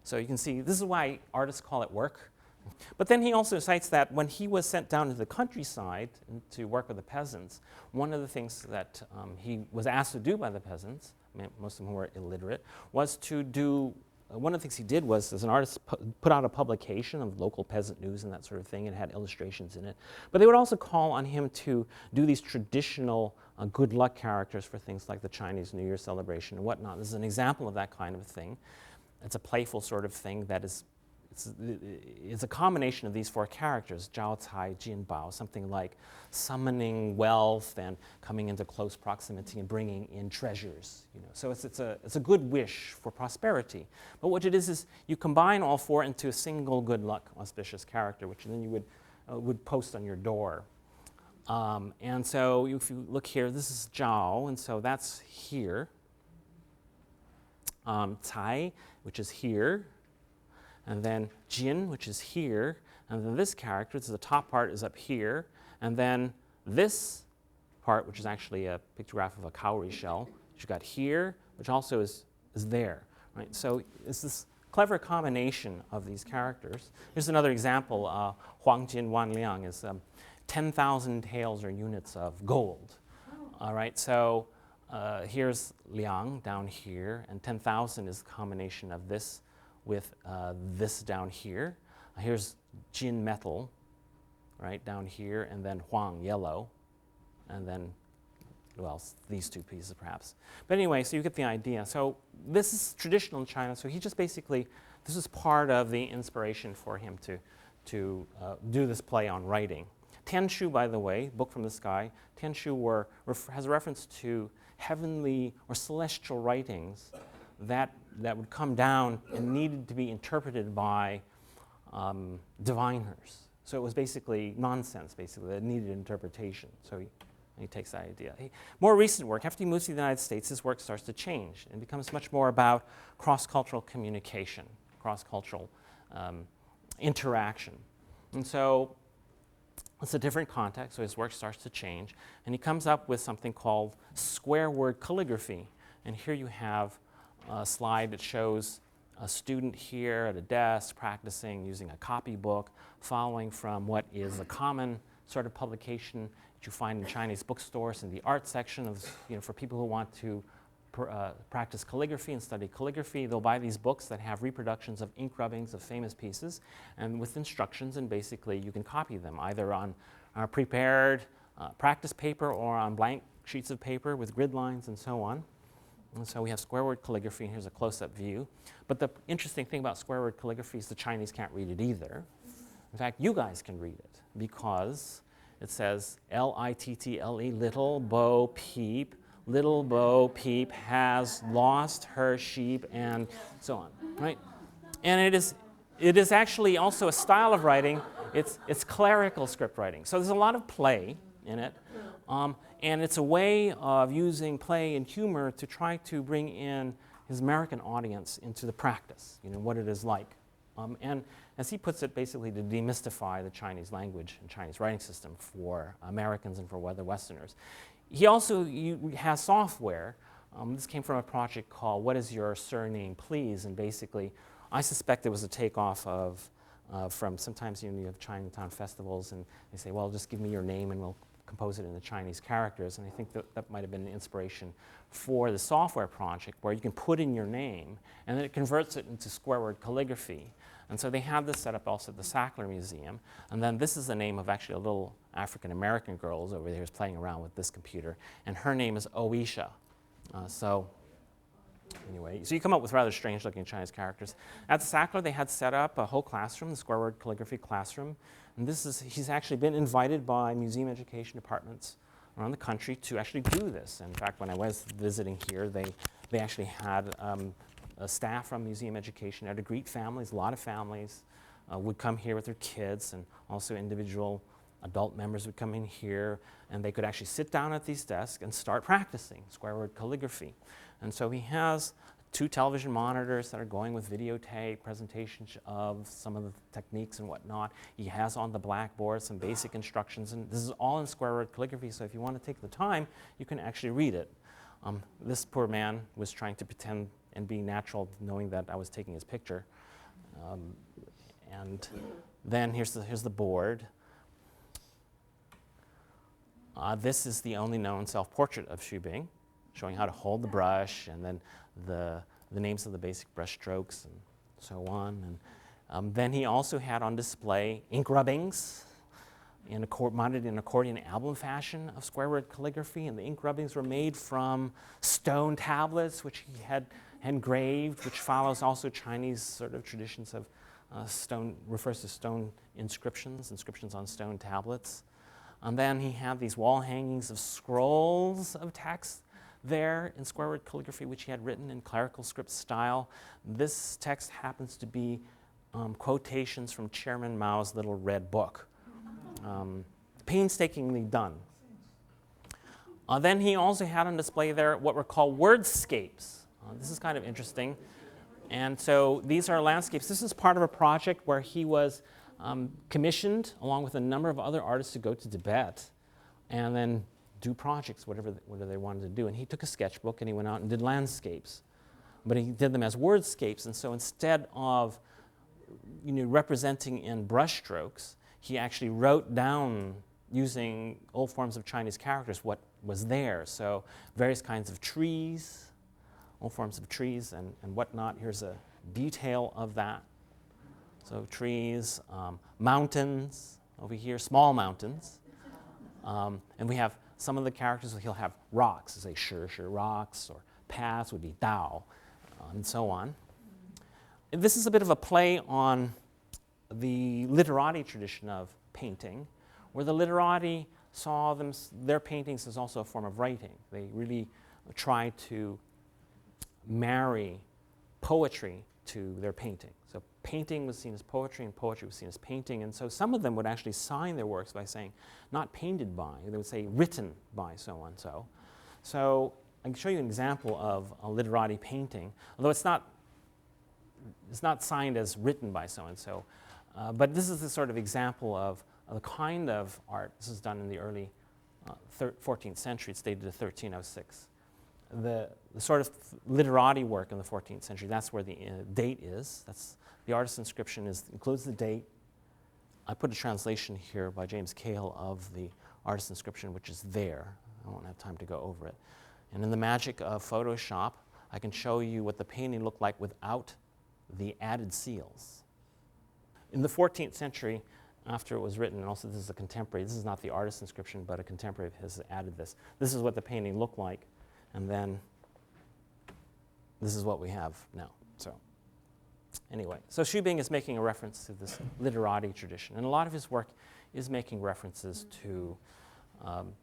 So you can see this is why artists call it work. But then he also cites that when he was sent down to the countryside to work with the peasants, one of the things that he was asked to do by the peasants, most of them were illiterate, was to do, one of the things he did was, as an artist, put out a publication of local peasant news and that sort of thing, and had illustrations in it. But they would also call on him to do these traditional good luck characters for things like the Chinese New Year celebration and whatnot. This is an example of that kind of thing. It's a playful sort of thing that is, it's a combination of these 4 characters, Zhao Cai, Jin Bao, something like summoning wealth and coming into close proximity and bringing in treasures. So it's a good wish for prosperity. But what it is you combine all 4 into a single good luck auspicious character, which then you would post on your door. And so if you look here, this is Zhao, and so that's here. Cai, which is here. And then Jin, which is here, and then this character, the top part, is up here, and then this part, which is actually a pictograph of a cowrie shell, which you got here, which also is there, right? So it's this clever combination of these characters. Here's another example. Huang Jin Wan Liang is 10,000 taels or units of gold. All right, so here's Liang down here, and 10,000 is the combination of this with this down here. Here's Jin metal, right, down here, and then Huang, yellow, and then, well, these two pieces perhaps. But anyway, so you get the idea. So this is traditional in China, so he just basically, this is part of the inspiration for him to do this play on writing. Tianshu, by the way, book from the sky, Tianshu has a reference to heavenly or celestial writings that would come down and needed to be interpreted by diviners. So it was basically nonsense, basically, that needed interpretation. So he takes that idea. More recent work, after he moves to the United States, his work starts to change and becomes much more about cross-cultural communication, cross-cultural interaction. And so it's a different context, so his work starts to change. And he comes up with something called square word calligraphy. And here you have a slide that shows a student here at a desk practicing using a copybook, following from what is a common sort of publication that you find in Chinese bookstores in the art section of, for people who want to practice calligraphy and study calligraphy. They'll buy these books that have reproductions of ink rubbings of famous pieces and with instructions, and basically you can copy them either on prepared practice paper or on blank sheets of paper with grid lines and so on. And so we have square word calligraphy, and here's a close-up view. But the interesting thing about square word calligraphy is the Chinese can't read it either. In fact, you guys can read it because it says L-I-T-T-L-E, little Bo Peep. Little Bo Peep has lost her sheep, and so on, right? And it is actually also a style of writing. It's clerical script writing. So there's a lot of play in it, and it's a way of using play and humor to try to bring in his American audience into the practice, what it is like. And as he puts it, basically to demystify the Chinese language and Chinese writing system for Americans and for other Westerners. He also has software. This came from a project called What Is Your Surname, Please? And basically, I suspect it was a takeoff of from sometimes you have Chinatown festivals and they say, well, just give me your name and we'll compose it in the Chinese characters. And I think that might have been an inspiration for the software project where you can put in your name and then it converts it into square word calligraphy. And so they have this set up also at the Sackler Museum. And then this is the name of actually a little African-American girl who's over there who's playing around with this computer. And her name is Oisha. Anyway, so you come up with rather strange-looking Chinese characters. At the Sackler, they had set up a whole classroom, the square word calligraphy classroom. And he's actually been invited by museum education departments around the country to actually do this. In fact, when I was visiting here, they actually had a staff from museum education there to greet families. A lot of families would come here with their kids, and also individual adult members would come in here, and they could actually sit down at these desks and start practicing square word calligraphy. And so he has 2 television monitors that are going with videotape presentations of some of the techniques and whatnot. He has on the blackboard some basic instructions, and this is all in square word calligraphy, so if you want to take the time, you can actually read it. This poor man was trying to pretend and be natural, knowing that I was taking his picture. And then here's the board. This is the only known self-portrait of Xu Bing, showing how to hold the brush, and then the names of the basic brush strokes and so on. And then he also had on display ink rubbings mounted in accordion album fashion of square word calligraphy, and the ink rubbings were made from stone tablets, which he had engraved, which follows also Chinese sort of traditions of stone, refers to stone inscriptions on stone tablets. And then he had these wall hangings of scrolls of text there in square word calligraphy, which he had written in clerical script style. This text happens to be quotations from Chairman Mao's little red book. Painstakingly done. Then he also had on display there what were called wordscapes. This is kind of interesting. And so these are landscapes. This is part of a project where he was commissioned, along with a number of other artists, to go to Tibet and then do projects, whatever they wanted to do. And he took a sketchbook and he went out and did landscapes. But he did them as wordscapes. And so instead of representing in brush strokes, he actually wrote down, using old forms of Chinese characters, what was there. So various kinds of trees, all forms of trees and whatnot. Here's a detail of that. So trees, mountains over here, small mountains. And we have some of the characters, he'll have rocks, say shi rocks, or paths would be dao, and so on. And this is a bit of a play on the literati tradition of painting, where the literati saw their paintings as also a form of writing. They really tried to marry poetry to their painting. So painting was seen as poetry, and poetry was seen as painting. And so some of them would actually sign their works by saying, not painted by, they would say written by so-and-so. So I can show you an example of a literati painting, although it's not signed as written by so-and-so. But this is the sort of example of the kind of art. This is done in the early 14th century. It's dated to 1306. The sort of literati work in the 14th century, that's where the date is. That's the artist's inscription includes the date. I put a translation here by James Cahill of the artist's inscription, which is there. I won't have time to go over it. And in the magic of Photoshop, I can show you what the painting looked like without the added seals. In the 14th century, after it was written, and also this is a contemporary, this is not the artist's inscription, but a contemporary has added this. This is what the painting looked like, and then this is what we have now. So anyway, so Xu Bing is making a reference to this literati tradition, and a lot of his work is making references to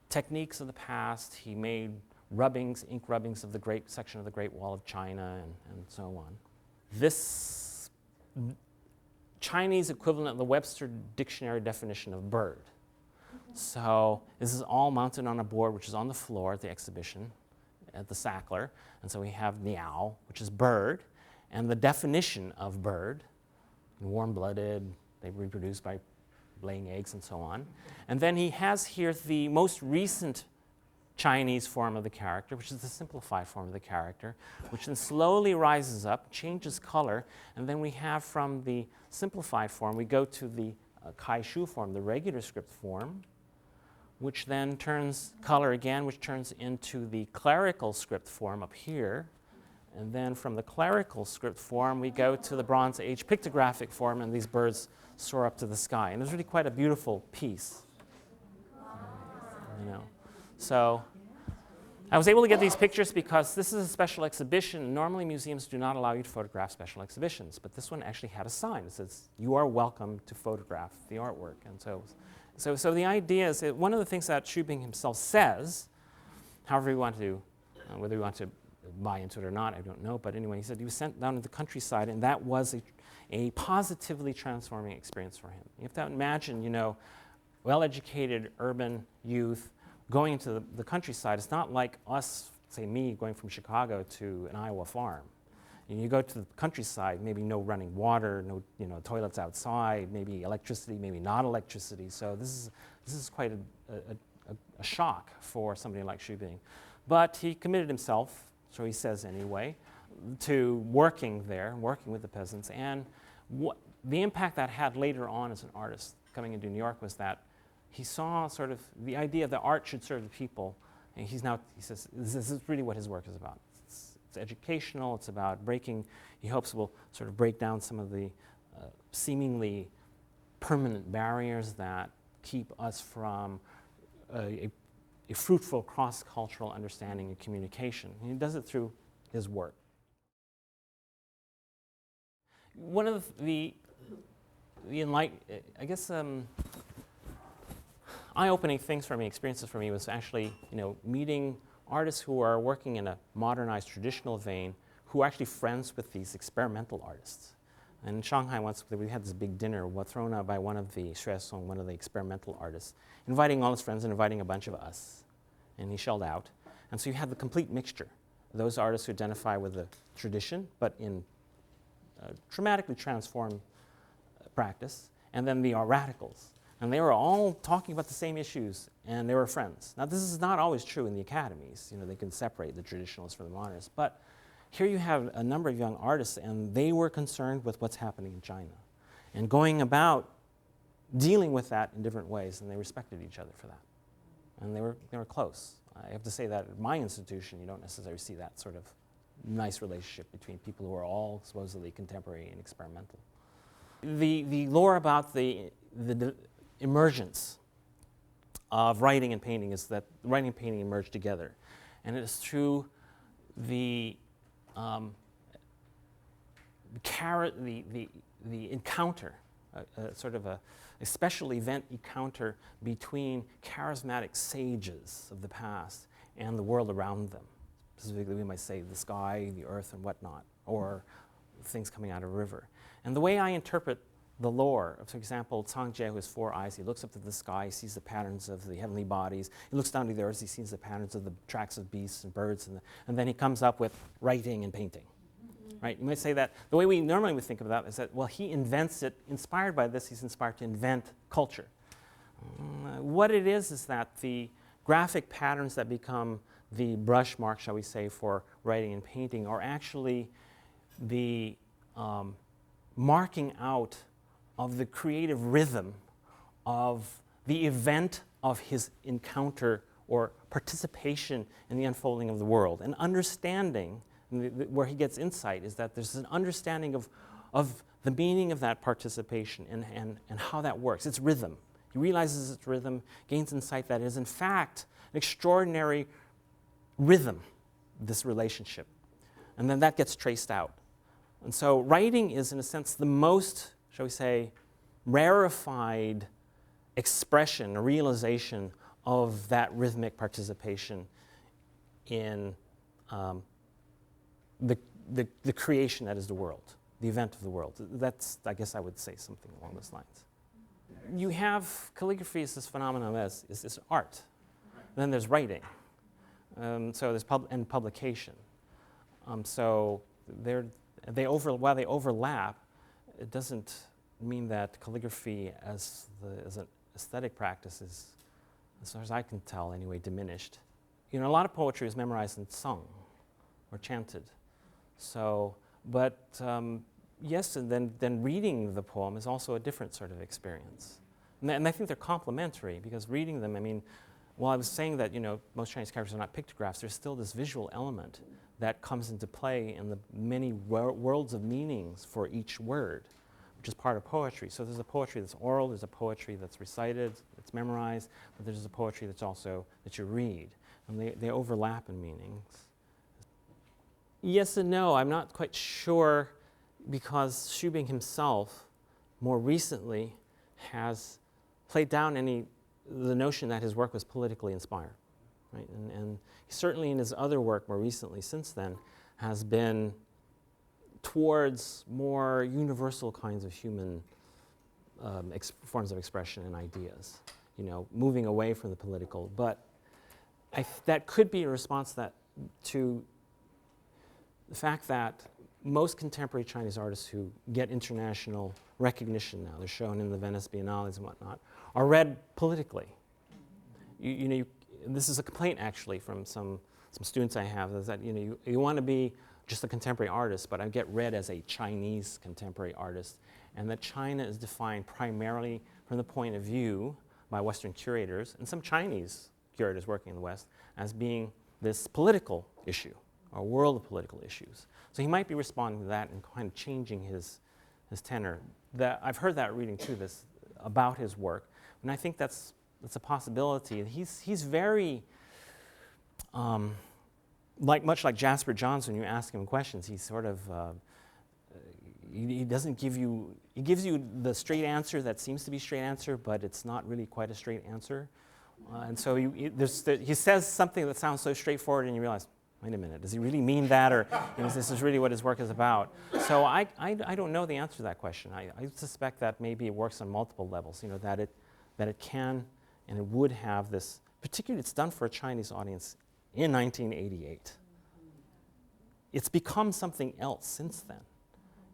techniques of the past. He made rubbings, ink rubbings of the great section of the Great Wall of China and so on. This Chinese equivalent of the Webster Dictionary definition of bird. So this is all mounted on a board which is on the floor at the exhibition at the Sackler. And so we have niao, which is bird, and the definition of bird, warm-blooded, they reproduce by laying eggs and so on. And then he has here the most recent Chinese form of the character, which is the simplified form of the character, which then slowly rises up, changes color, and then we have from the simplified form, we go to the Kaishu form, the regular script form, which then turns color again, which turns into the clerical script form up here. And then from the clerical script form, we go to the Bronze Age pictographic form, and these birds soar up to the sky. And it's really quite a beautiful piece. You know. So I was able to get these pictures because this is a special exhibition. Normally museums do not allow you to photograph special exhibitions, but this one actually had a sign that says, "You are welcome to photograph the artwork." And so the idea is that one of the things that Xu Bing himself says, however you want to, whether you want to buy into it or not, I don't know, but anyway, he said he was sent down to the countryside, and that was a positively transforming experience for him. You have to imagine, you know, well-educated urban youth going into the countryside. It's not like us, say me, going from Chicago to an Iowa farm. And you go to the countryside, maybe no running water, no toilets outside, maybe electricity, maybe not electricity. So this is quite a shock for somebody like Xu Bing. But he committed himself, so he says anyway, to working there, working with the peasants. And the impact that had later on as an artist coming into New York was that he saw sort of the idea that art should serve the people. And he says, this is really what his work is about. It's educational, it's about breaking, he hopes will sort of break down some of the seemingly permanent barriers that keep us from a fruitful cross-cultural understanding and communication. And he does it through his work. One of the eye-opening things for me, experiences for me, was actually, meeting artists who are working in a modernized traditional vein, who are actually friends with these experimental artists. And in Shanghai once, we had this big dinner thrown out by one of the Xuesong, one of the experimental artists, inviting all his friends and inviting a bunch of us. And he shelled out. And so you had the complete mixture. Those artists who identify with the tradition, but in dramatically transformed practice, and then the radicals. And they were all talking about the same issues, and they were friends. Now, this is not always true in the academies. They can separate the traditionalists from the modernists. But here you have a number of young artists, and they were concerned with what's happening in China and going about dealing with that in different ways, and they respected each other for that. And they were close. I have to say that at my institution, you don't necessarily see that sort of nice relationship between people who are all supposedly contemporary and experimental. The lore about the emergence of writing and painting is that writing and painting emerge together. And it is through the encounter, sort of a special event encounter between charismatic sages of the past and the world around them. Specifically, we might say the sky, the earth, and whatnot, or things coming out of a river. And the way I interpret the lore, for example, Cangjie, who has 4 eyes, he looks up to the sky, he sees the patterns of the heavenly bodies. He looks down to the earth, he sees the patterns of the tracks of beasts and birds, and then he comes up with writing and painting. Right? You might say that the way we normally would think of that is that, well, he invents it, inspired by this, he's inspired to invent culture. What it is that the graphic patterns that become the brush mark, shall we say, for writing and painting are actually the marking out of the creative rhythm of the event of his encounter or participation in the unfolding of the world. And understanding, where he gets insight, is that there's an understanding of the meaning of that participation and how that works. It's rhythm. He realizes it's rhythm, gains insight that it is in fact an extraordinary rhythm, this relationship. And then that gets traced out. And so writing is, in a sense, the most, shall we say, rarefied expression, a realization of that rhythmic participation in the creation that is the world, the event of the world. That's, I guess I would say something along those lines. You have calligraphy as this phenomenon is this art. Then there's writing. So there's publication. So while they overlap, it doesn't mean that calligraphy as an aesthetic practice is, as far as I can tell anyway, diminished. You know, a lot of poetry is memorized and sung or chanted. So, but yes, and then reading the poem is also a different sort of experience. And I think they're complementary, because reading them, I mean, while I was saying that, you know, most Chinese characters are not pictographs, there's still this visual element that comes into play in the many worlds of meanings for each word, which is part of poetry. So there's a poetry that's oral, there's a poetry that's recited, it's memorized, but there's a poetry that's also that you read. And they overlap in meanings. Yes and no. I'm not quite sure, because Xubing himself more recently has played down the notion that his work was politically inspired. Right? And certainly in his other work more recently since then has been towards more universal kinds of human forms of expression and ideas, you know, moving away from the political. But that could be a response to the fact that most contemporary Chinese artists who get international recognition now, they're shown in the Venice Biennales and whatnot, are read politically. This is a complaint actually from some students I have, is that you want to be just a contemporary artist, but I get read as a Chinese contemporary artist, and that China is defined primarily from the point of view by Western curators, and some Chinese curators working in the West, as being this political issue, or world of political issues. So he might be responding to that and kind of changing his tenor. I've heard that reading too, this about his work, and I think that's a possibility. He's very, much like Jasper Johns, when you ask him questions, he's sort of, he doesn't give you, he gives you the straight answer that seems to be a straight answer, but it's not really quite a straight answer. And so he says something that sounds so straightforward, and you realize, wait a minute, does he really mean that, or this is really what his work is about? So I don't know the answer to that question. I suspect that maybe it works on multiple levels, that it can and it would have this, particularly it's done for a Chinese audience in 1988. It's become something else since then.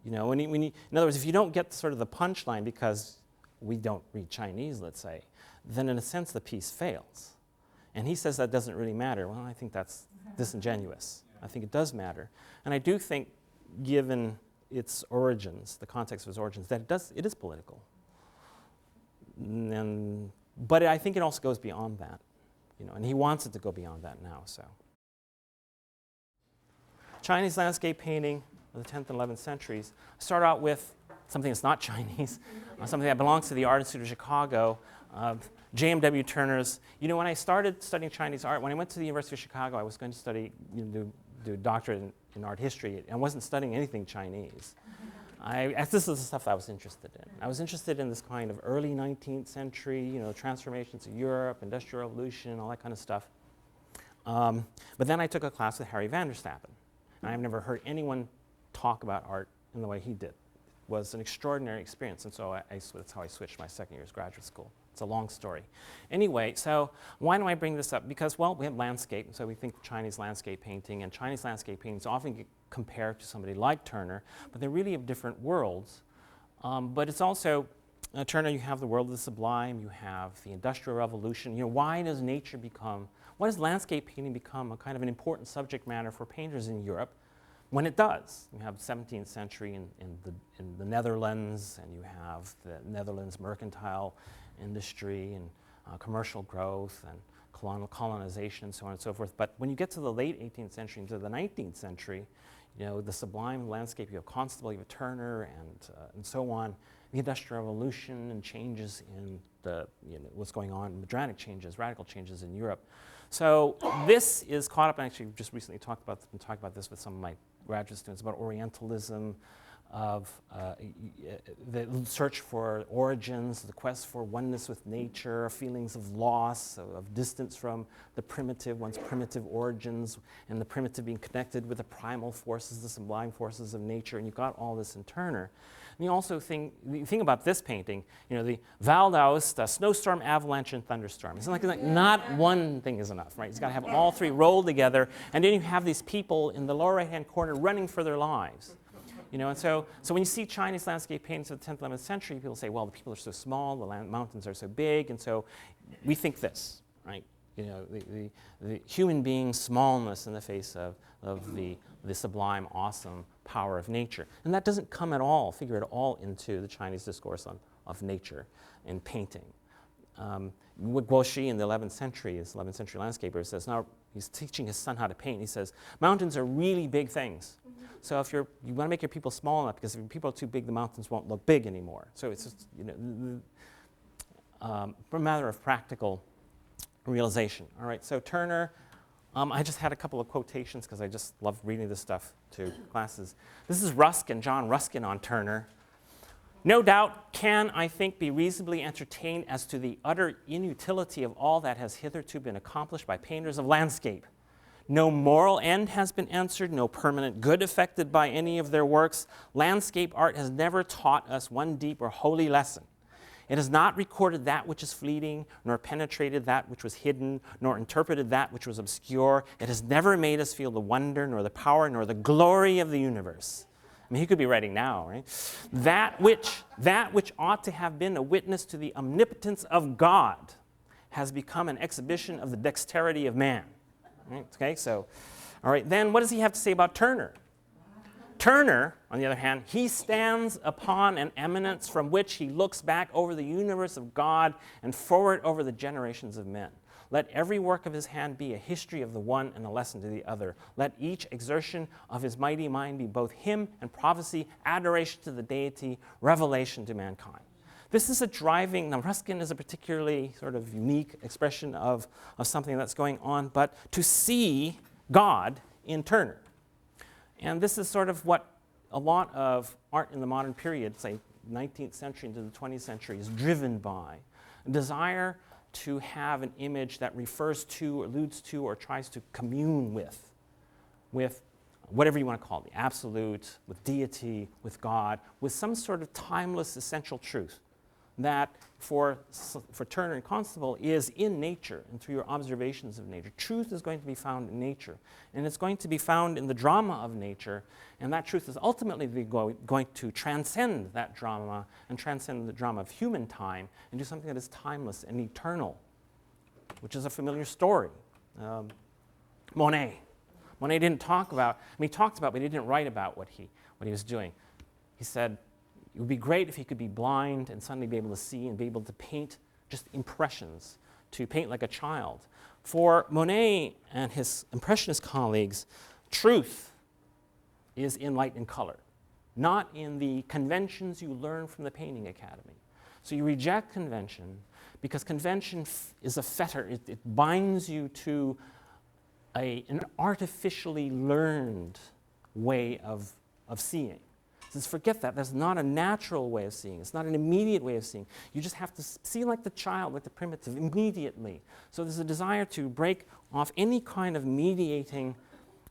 In other words, if you don't get sort of the punchline because we don't read Chinese, let's say, then in a sense the piece fails. And he says that doesn't really matter. Well, I think that's disingenuous. I think it does matter. And I do think, given its origins, the context of its origins, that it is political. But I think it also goes beyond that. and he wants it to go beyond that now. So, Chinese landscape painting of the 10th and 11th centuries. Start out with something that's not Chinese, something that belongs to the Art Institute of Chicago. JMW Turner's. When I started studying Chinese art, when I went to the University of Chicago, I was going to study, do a doctorate in art history. I wasn't studying anything Chinese. This is the stuff I was interested in. I was interested in this kind of early 19th century, transformations of Europe, Industrial Revolution, all that kind of stuff. But then I took a class with Harry van der Stappen. And I've never heard anyone talk about art in the way he did. It was an extraordinary experience, and so that's how I switched my second year's graduate school. It's a long story. Anyway, so why do I bring this up? Because, well, we have landscape, and so we think Chinese landscape painting, and Chinese landscape paintings often get compared to somebody like Turner, but they're really of different worlds. But it's also, Turner, you have the world of the sublime, you have the Industrial Revolution. Why does landscape painting become a kind of an important subject matter for painters in Europe? When it does, you have 17th century in the Netherlands, and you have the Netherlands mercantile industry and commercial growth and colonization and so on and so forth. But when you get to the late 18th century into the 19th century, the sublime landscape, you have Constable, you have Turner, and so on. The Industrial Revolution and changes in what's going on, dramatic changes, radical changes in Europe. So this is caught up, and actually just recently talked about this with some of my graduate students, about Orientalism, of the search for origins, the quest for oneness with nature, feelings of loss, of distance from the primitive, one's primitive origins, and the primitive being connected with the primal forces, the sublime forces of nature, and you've got all this in Turner. And you also think about this painting, the Val d'Aosta, snowstorm, avalanche, and thunderstorm. It's like not one thing is enough, right? It's got to have all three rolled together, and then you have these people in the lower right-hand corner running for their lives. And so when you see Chinese landscape paintings of the 10th, 11th century, people say, well, the people are so small, the mountains are so big, and so we think this, right? The human being's smallness in the face of the sublime, awesome power of nature. And that doesn't figure at all into the Chinese discourse of nature and painting. Guoxi in the 11th century, his 11th century landscaper, says, now he's teaching his son how to paint. He says, mountains are really big things. So if you want to make your people small enough, because if your people are too big, the mountains won't look big anymore. So it's just, a matter of practical realization. All right, so Turner, I just had a couple of quotations because I just love reading this stuff to classes. This is Ruskin, John Ruskin on Turner. No doubt can, I think, be reasonably entertained as to the utter inutility of all that has hitherto been accomplished by painters of landscape. No moral end has been answered, no permanent good effected by any of their works. Landscape art has never taught us one deep or holy lesson. It has not recorded that which is fleeting, nor penetrated that which was hidden, nor interpreted that which was obscure. It has never made us feel the wonder, nor the power, nor the glory of the universe. I mean, he could be writing now, right? That which ought to have been a witness to the omnipotence of God has become an exhibition of the dexterity of man. Right, okay, so, all right, then what does he have to say about Turner? Turner, on the other hand, he stands upon an eminence from which he looks back over the universe of God and forward over the generations of men. Let every work of his hand be a history of the one and a lesson to the other. Let each exertion of his mighty mind be both hymn and prophecy, adoration to the deity, revelation to mankind. This is a driving, now Ruskin is a particularly sort of unique expression of something that's going on, but to see God in Turner. And this is sort of what a lot of art in the modern period, say 19th century into the 20th century, is driven by. A desire to have an image that refers to, alludes to, or tries to commune with whatever you want to call it, the absolute, with deity, with God, with some sort of timeless essential truth that for Turner and Constable is in nature and through your observations of nature. Truth is going to be found in nature, and it's going to be found in the drama of nature, and that truth is ultimately going to transcend that drama and transcend the drama of human time and do something that is timeless and eternal, which is a familiar story. Monet didn't talk about, he talked about, but he didn't write about what he was doing. He said, it would be great if he could be blind and suddenly be able to see and be able to paint just impressions, to paint like a child. For Monet and his Impressionist colleagues, truth is in light and color, not in the conventions you learn from the Painting Academy. So you reject convention because convention is a fetter. It binds you to an artificially learned way of seeing. Says, forget that. That's not a natural way of seeing. It's not an immediate way of seeing. You just have to see like the child, like the primitive, immediately. So there's a desire to break off any kind of mediating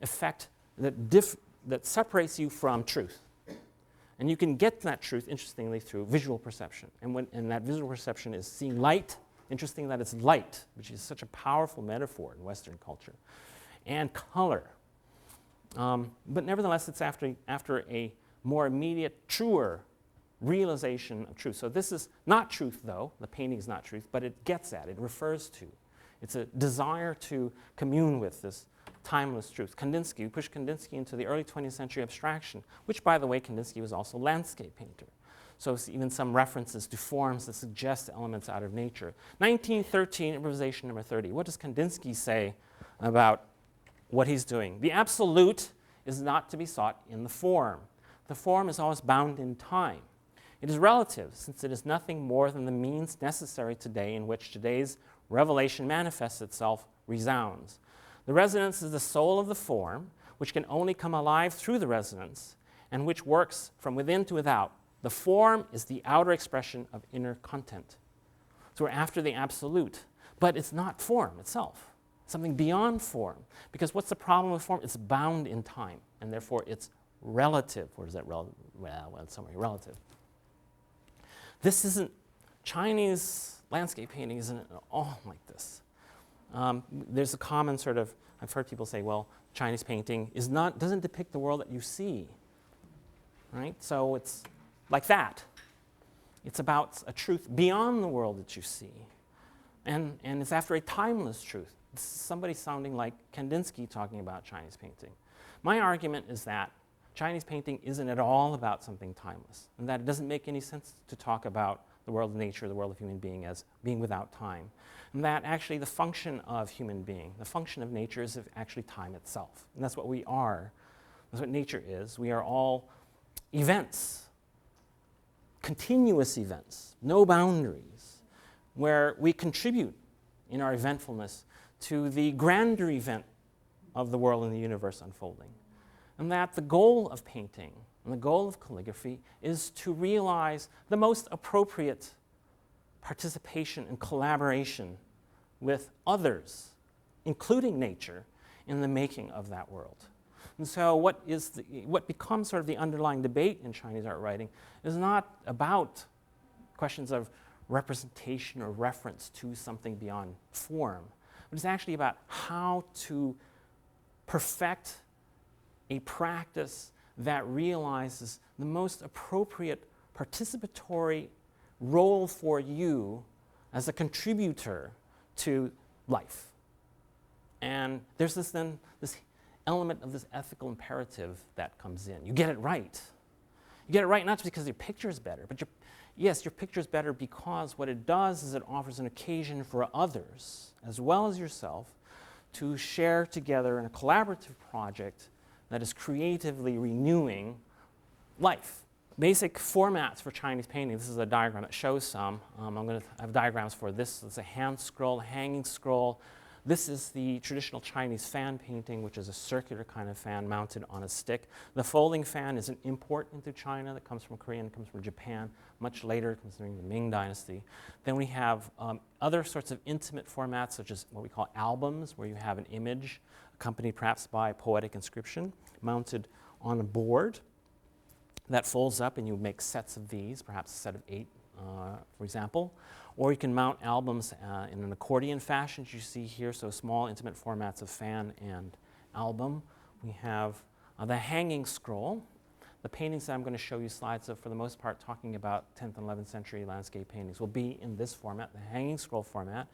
effect that separates you from truth. And you can get that truth, interestingly, through visual perception. And that visual perception is seeing light. Interesting that it's light, which is such a powerful metaphor in Western culture, and color. But nevertheless, it's after a more immediate, truer realization of truth. So this is not truth, though. The painting is not truth, but it gets at, it refers to. It's a desire to commune with this timeless truth. Kandinsky, we pushed Kandinsky into the early 20th century abstraction, which, by the way, Kandinsky was also a landscape painter. So even some references to forms that suggest elements out of nature. 1913, improvisation number 30. What does Kandinsky say about what he's doing? The absolute is not to be sought in the form. The form is always bound in time. It is relative, since it is nothing more than the means necessary today in which today's revelation manifests itself, resounds. The resonance is the soul of the form, which can only come alive through the resonance, and which works from within to without. The form is the outer expression of inner content. So we're after the absolute, but it's not form itself. It's something beyond form. Because what's the problem with form? It's bound in time, and therefore it's relative. Where is that relative? Well, it's somewhere relative. This isn't, Chinese landscape painting isn't at all like this. There's a common sort of, I've heard people say, well, Chinese painting doesn't depict the world that you see, right? So it's like that. It's about a truth beyond the world that you see. And it's after a timeless truth. This is somebody sounding like Kandinsky talking about Chinese painting. My argument is that Chinese painting isn't at all about something timeless, and that it doesn't make any sense to talk about the world of nature, the world of human being as being without time. And that actually the function of human being, the function of nature is actually time itself. And that's what we are. That's what nature is. We are all events, continuous events, no boundaries, where we contribute in our eventfulness to the grander event of the world and the universe unfolding. And that the goal of painting and the goal of calligraphy is to realize the most appropriate participation and collaboration with others, including nature, in the making of that world. And so what becomes sort of the underlying debate in Chinese art writing is not about questions of representation or reference to something beyond form, but it's actually about how to perfect a practice that realizes the most appropriate participatory role for you as a contributor to life. And there's this element of this ethical imperative that comes in. You get it right. You get it right not just because your picture is better, but your picture is better because what it does is it offers an occasion for others, as well as yourself, to share together in a collaborative project that is creatively renewing life. Basic formats for Chinese painting. This is a diagram that shows some. I'm going to have diagrams for this. It's a hand scroll, hanging scroll. This is the traditional Chinese fan painting, which is a circular kind of fan mounted on a stick. The folding fan is an import into China that comes from Korea and comes from Japan much later, considering the Ming Dynasty. Then we have other sorts of intimate formats, such as what we call albums, where you have an image accompanied perhaps by poetic inscription, mounted on a board that folds up, and you make sets of these, perhaps a set of 8, for example. Or you can mount albums in an accordion fashion, as you see here, so small, intimate formats of fan and album. We have the hanging scroll. The paintings that I'm going to show you slides of, for the most part, talking about 10th and 11th century landscape paintings, will be in this format, the hanging scroll format.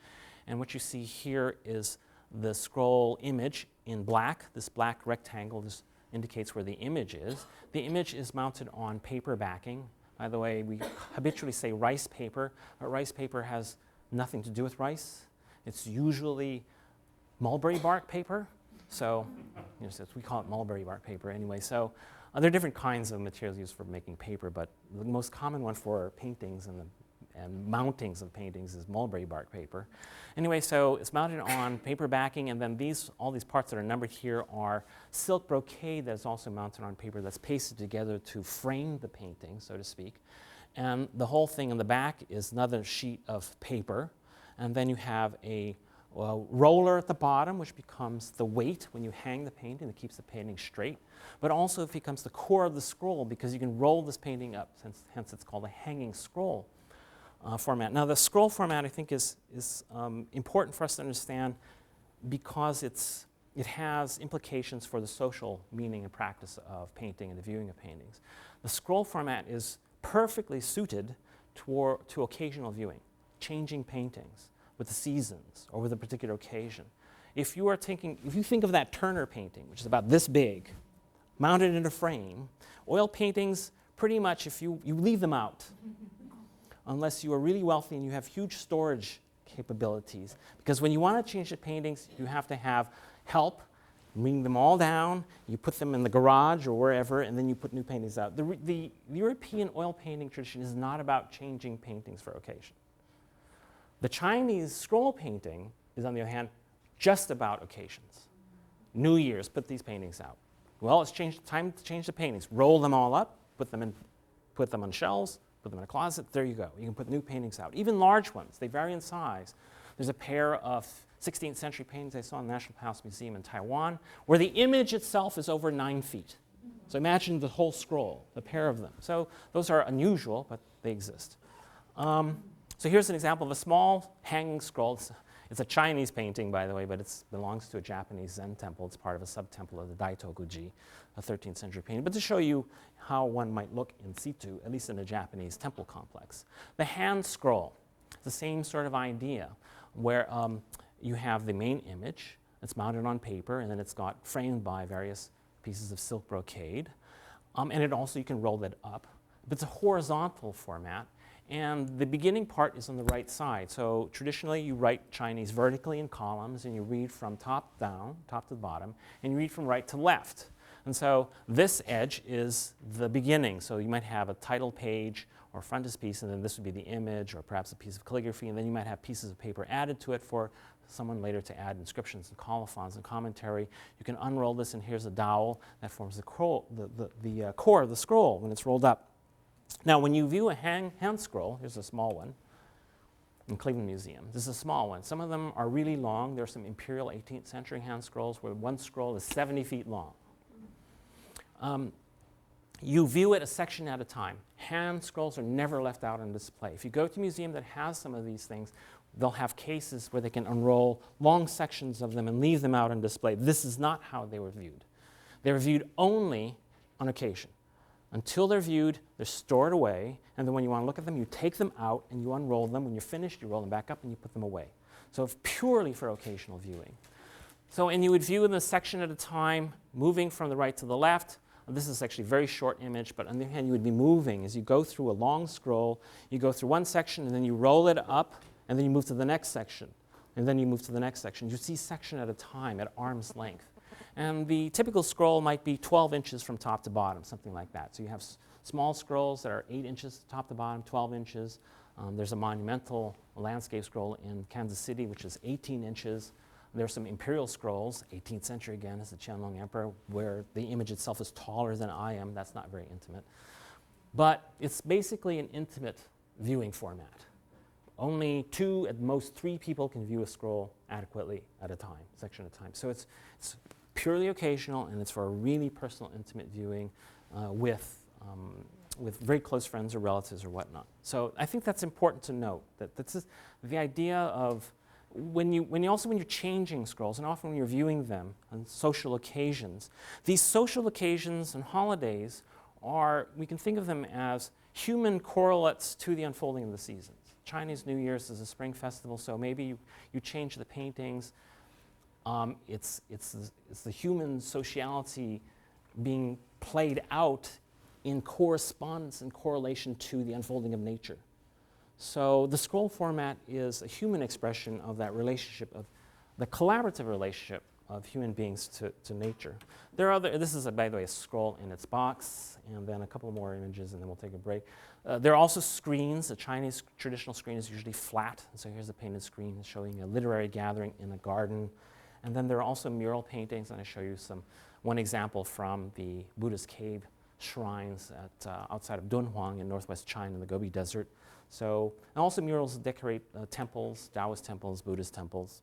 And what you see here is the scroll image in black. This black rectangle indicates where the image is. The image is mounted on paper backing. By the way, we habitually say rice paper, but rice paper has nothing to do with rice. It's usually mulberry bark paper. So we call it mulberry bark paper anyway. So there are different kinds of materials used for making paper, but the most common one for paintings and mountings of paintings is mulberry bark paper. Anyway, so it's mounted on paper backing, and then all these parts that are numbered here are silk brocade that's also mounted on paper that's pasted together to frame the painting, so to speak. And the whole thing in the back is another sheet of paper, and then you have a roller at the bottom, which becomes the weight when you hang the painting that keeps the painting straight, but also it becomes the core of the scroll because you can roll this painting up, hence it's called a hanging scroll format. Now the scroll format I think is important for us to understand because it has implications for the social meaning and practice of painting and the viewing of paintings. The scroll format is perfectly suited to occasional viewing, changing paintings with the seasons or with a particular occasion. If you think of that Turner painting, which is about this big, mounted in a frame, oil paintings, pretty much if you leave them out, unless you are really wealthy and you have huge storage capabilities. Because when you want to change the paintings, you have to have help bring them all down, you put them in the garage or wherever, and then you put new paintings out. The European oil painting tradition is not about changing paintings for occasion. The Chinese scroll painting is, on the other hand, just about occasions. New Year's, put these paintings out. Well, it's time to change the paintings. Roll them all up, put them on shelves, put them in a closet. There you go. You can put new paintings out. Even large ones, they vary in size. There's a pair of 16th century paintings I saw in the National Palace Museum in Taiwan, where the image itself is over 9 feet. So imagine the whole scroll, the pair of them. So those are unusual, but they exist. So here's an example of a small hanging scroll. It's a Chinese painting, by the way, but it belongs to a Japanese Zen temple. It's part of a sub-temple of the Daitokuji, a 13th century painting. But to show you how one might look in situ, at least in a Japanese temple complex. The hand scroll, the same sort of idea, where you have the main image. It's mounted on paper, and then it's got framed by various pieces of silk brocade. And it also, you can roll it up. But it's a horizontal format. And the beginning part is on the right side. So traditionally, you write Chinese vertically in columns, and you read from top down, top to the bottom, and you read from right to left. And so this edge is the beginning. So you might have a title page or frontispiece, and then this would be the image or perhaps a piece of calligraphy, and then you might have pieces of paper added to it for someone later to add inscriptions and colophons and commentary. You can unroll this, and here's a dowel that forms the core of the scroll when it's rolled up. Now, when you view a hand scroll, here's a small one in Cleveland Museum. This is a small one. Some of them are really long. There are some imperial 18th century hand scrolls where one scroll is 70 feet long. You view it a section at a time. Hand scrolls are never left out on display. If you go to a museum that has some of these things, they'll have cases where they can unroll long sections of them and leave them out on display. This is not how they were viewed. They were viewed only on occasion. Until they're viewed, they're stored away, and then when you want to look at them, you take them out and you unroll them. When you're finished, you roll them back up and you put them away. So it's purely for occasional viewing. So, and you would view in a section at a time, moving from the right to the left. This is actually a very short image, but on the other hand, you would be moving. As you go through a long scroll, you go through one section, and then you roll it up, and then you move to the next section, and then you move to the next section. You see section at a time at arm's length. And the typical scroll might be 12 inches from top to bottom, something like that. So you have small scrolls that are 8 inches top to bottom, 12 inches. There's a monumental landscape scroll in Kansas City, which is 18 inches. There's some imperial scrolls, 18th century again, as the Qianlong Emperor, where the image itself is taller than I am. That's not very intimate. But it's basically an intimate viewing format. Only 2, at most 3 people can view a scroll adequately at a time, section at a time. So it's purely occasional, and it's for a really personal, intimate viewing with very close friends or relatives or whatnot. So I think that's important to note, that this is the idea of when you're changing scrolls, and often when you're viewing them on social occasions, these social occasions and holidays we can think of them as human correlates to the unfolding of the seasons. Chinese New Year's is a spring festival, so maybe you change the paintings. It's the human sociality being played out in correspondence and correlation to the unfolding of nature. So the scroll format is a human expression of that relationship the collaborative relationship of human beings to nature. There are other, this is, by the way, a scroll in its box, and then a couple more images, and then we'll take a break. There are also screens. A Chinese traditional screen is usually flat, and so here's a painted screen showing a literary gathering in a garden. And then there are also mural paintings, and I show you one example from the Buddhist cave shrines outside of Dunhuang in northwest China in the Gobi Desert. So, and also murals decorate temples, Taoist temples, Buddhist temples.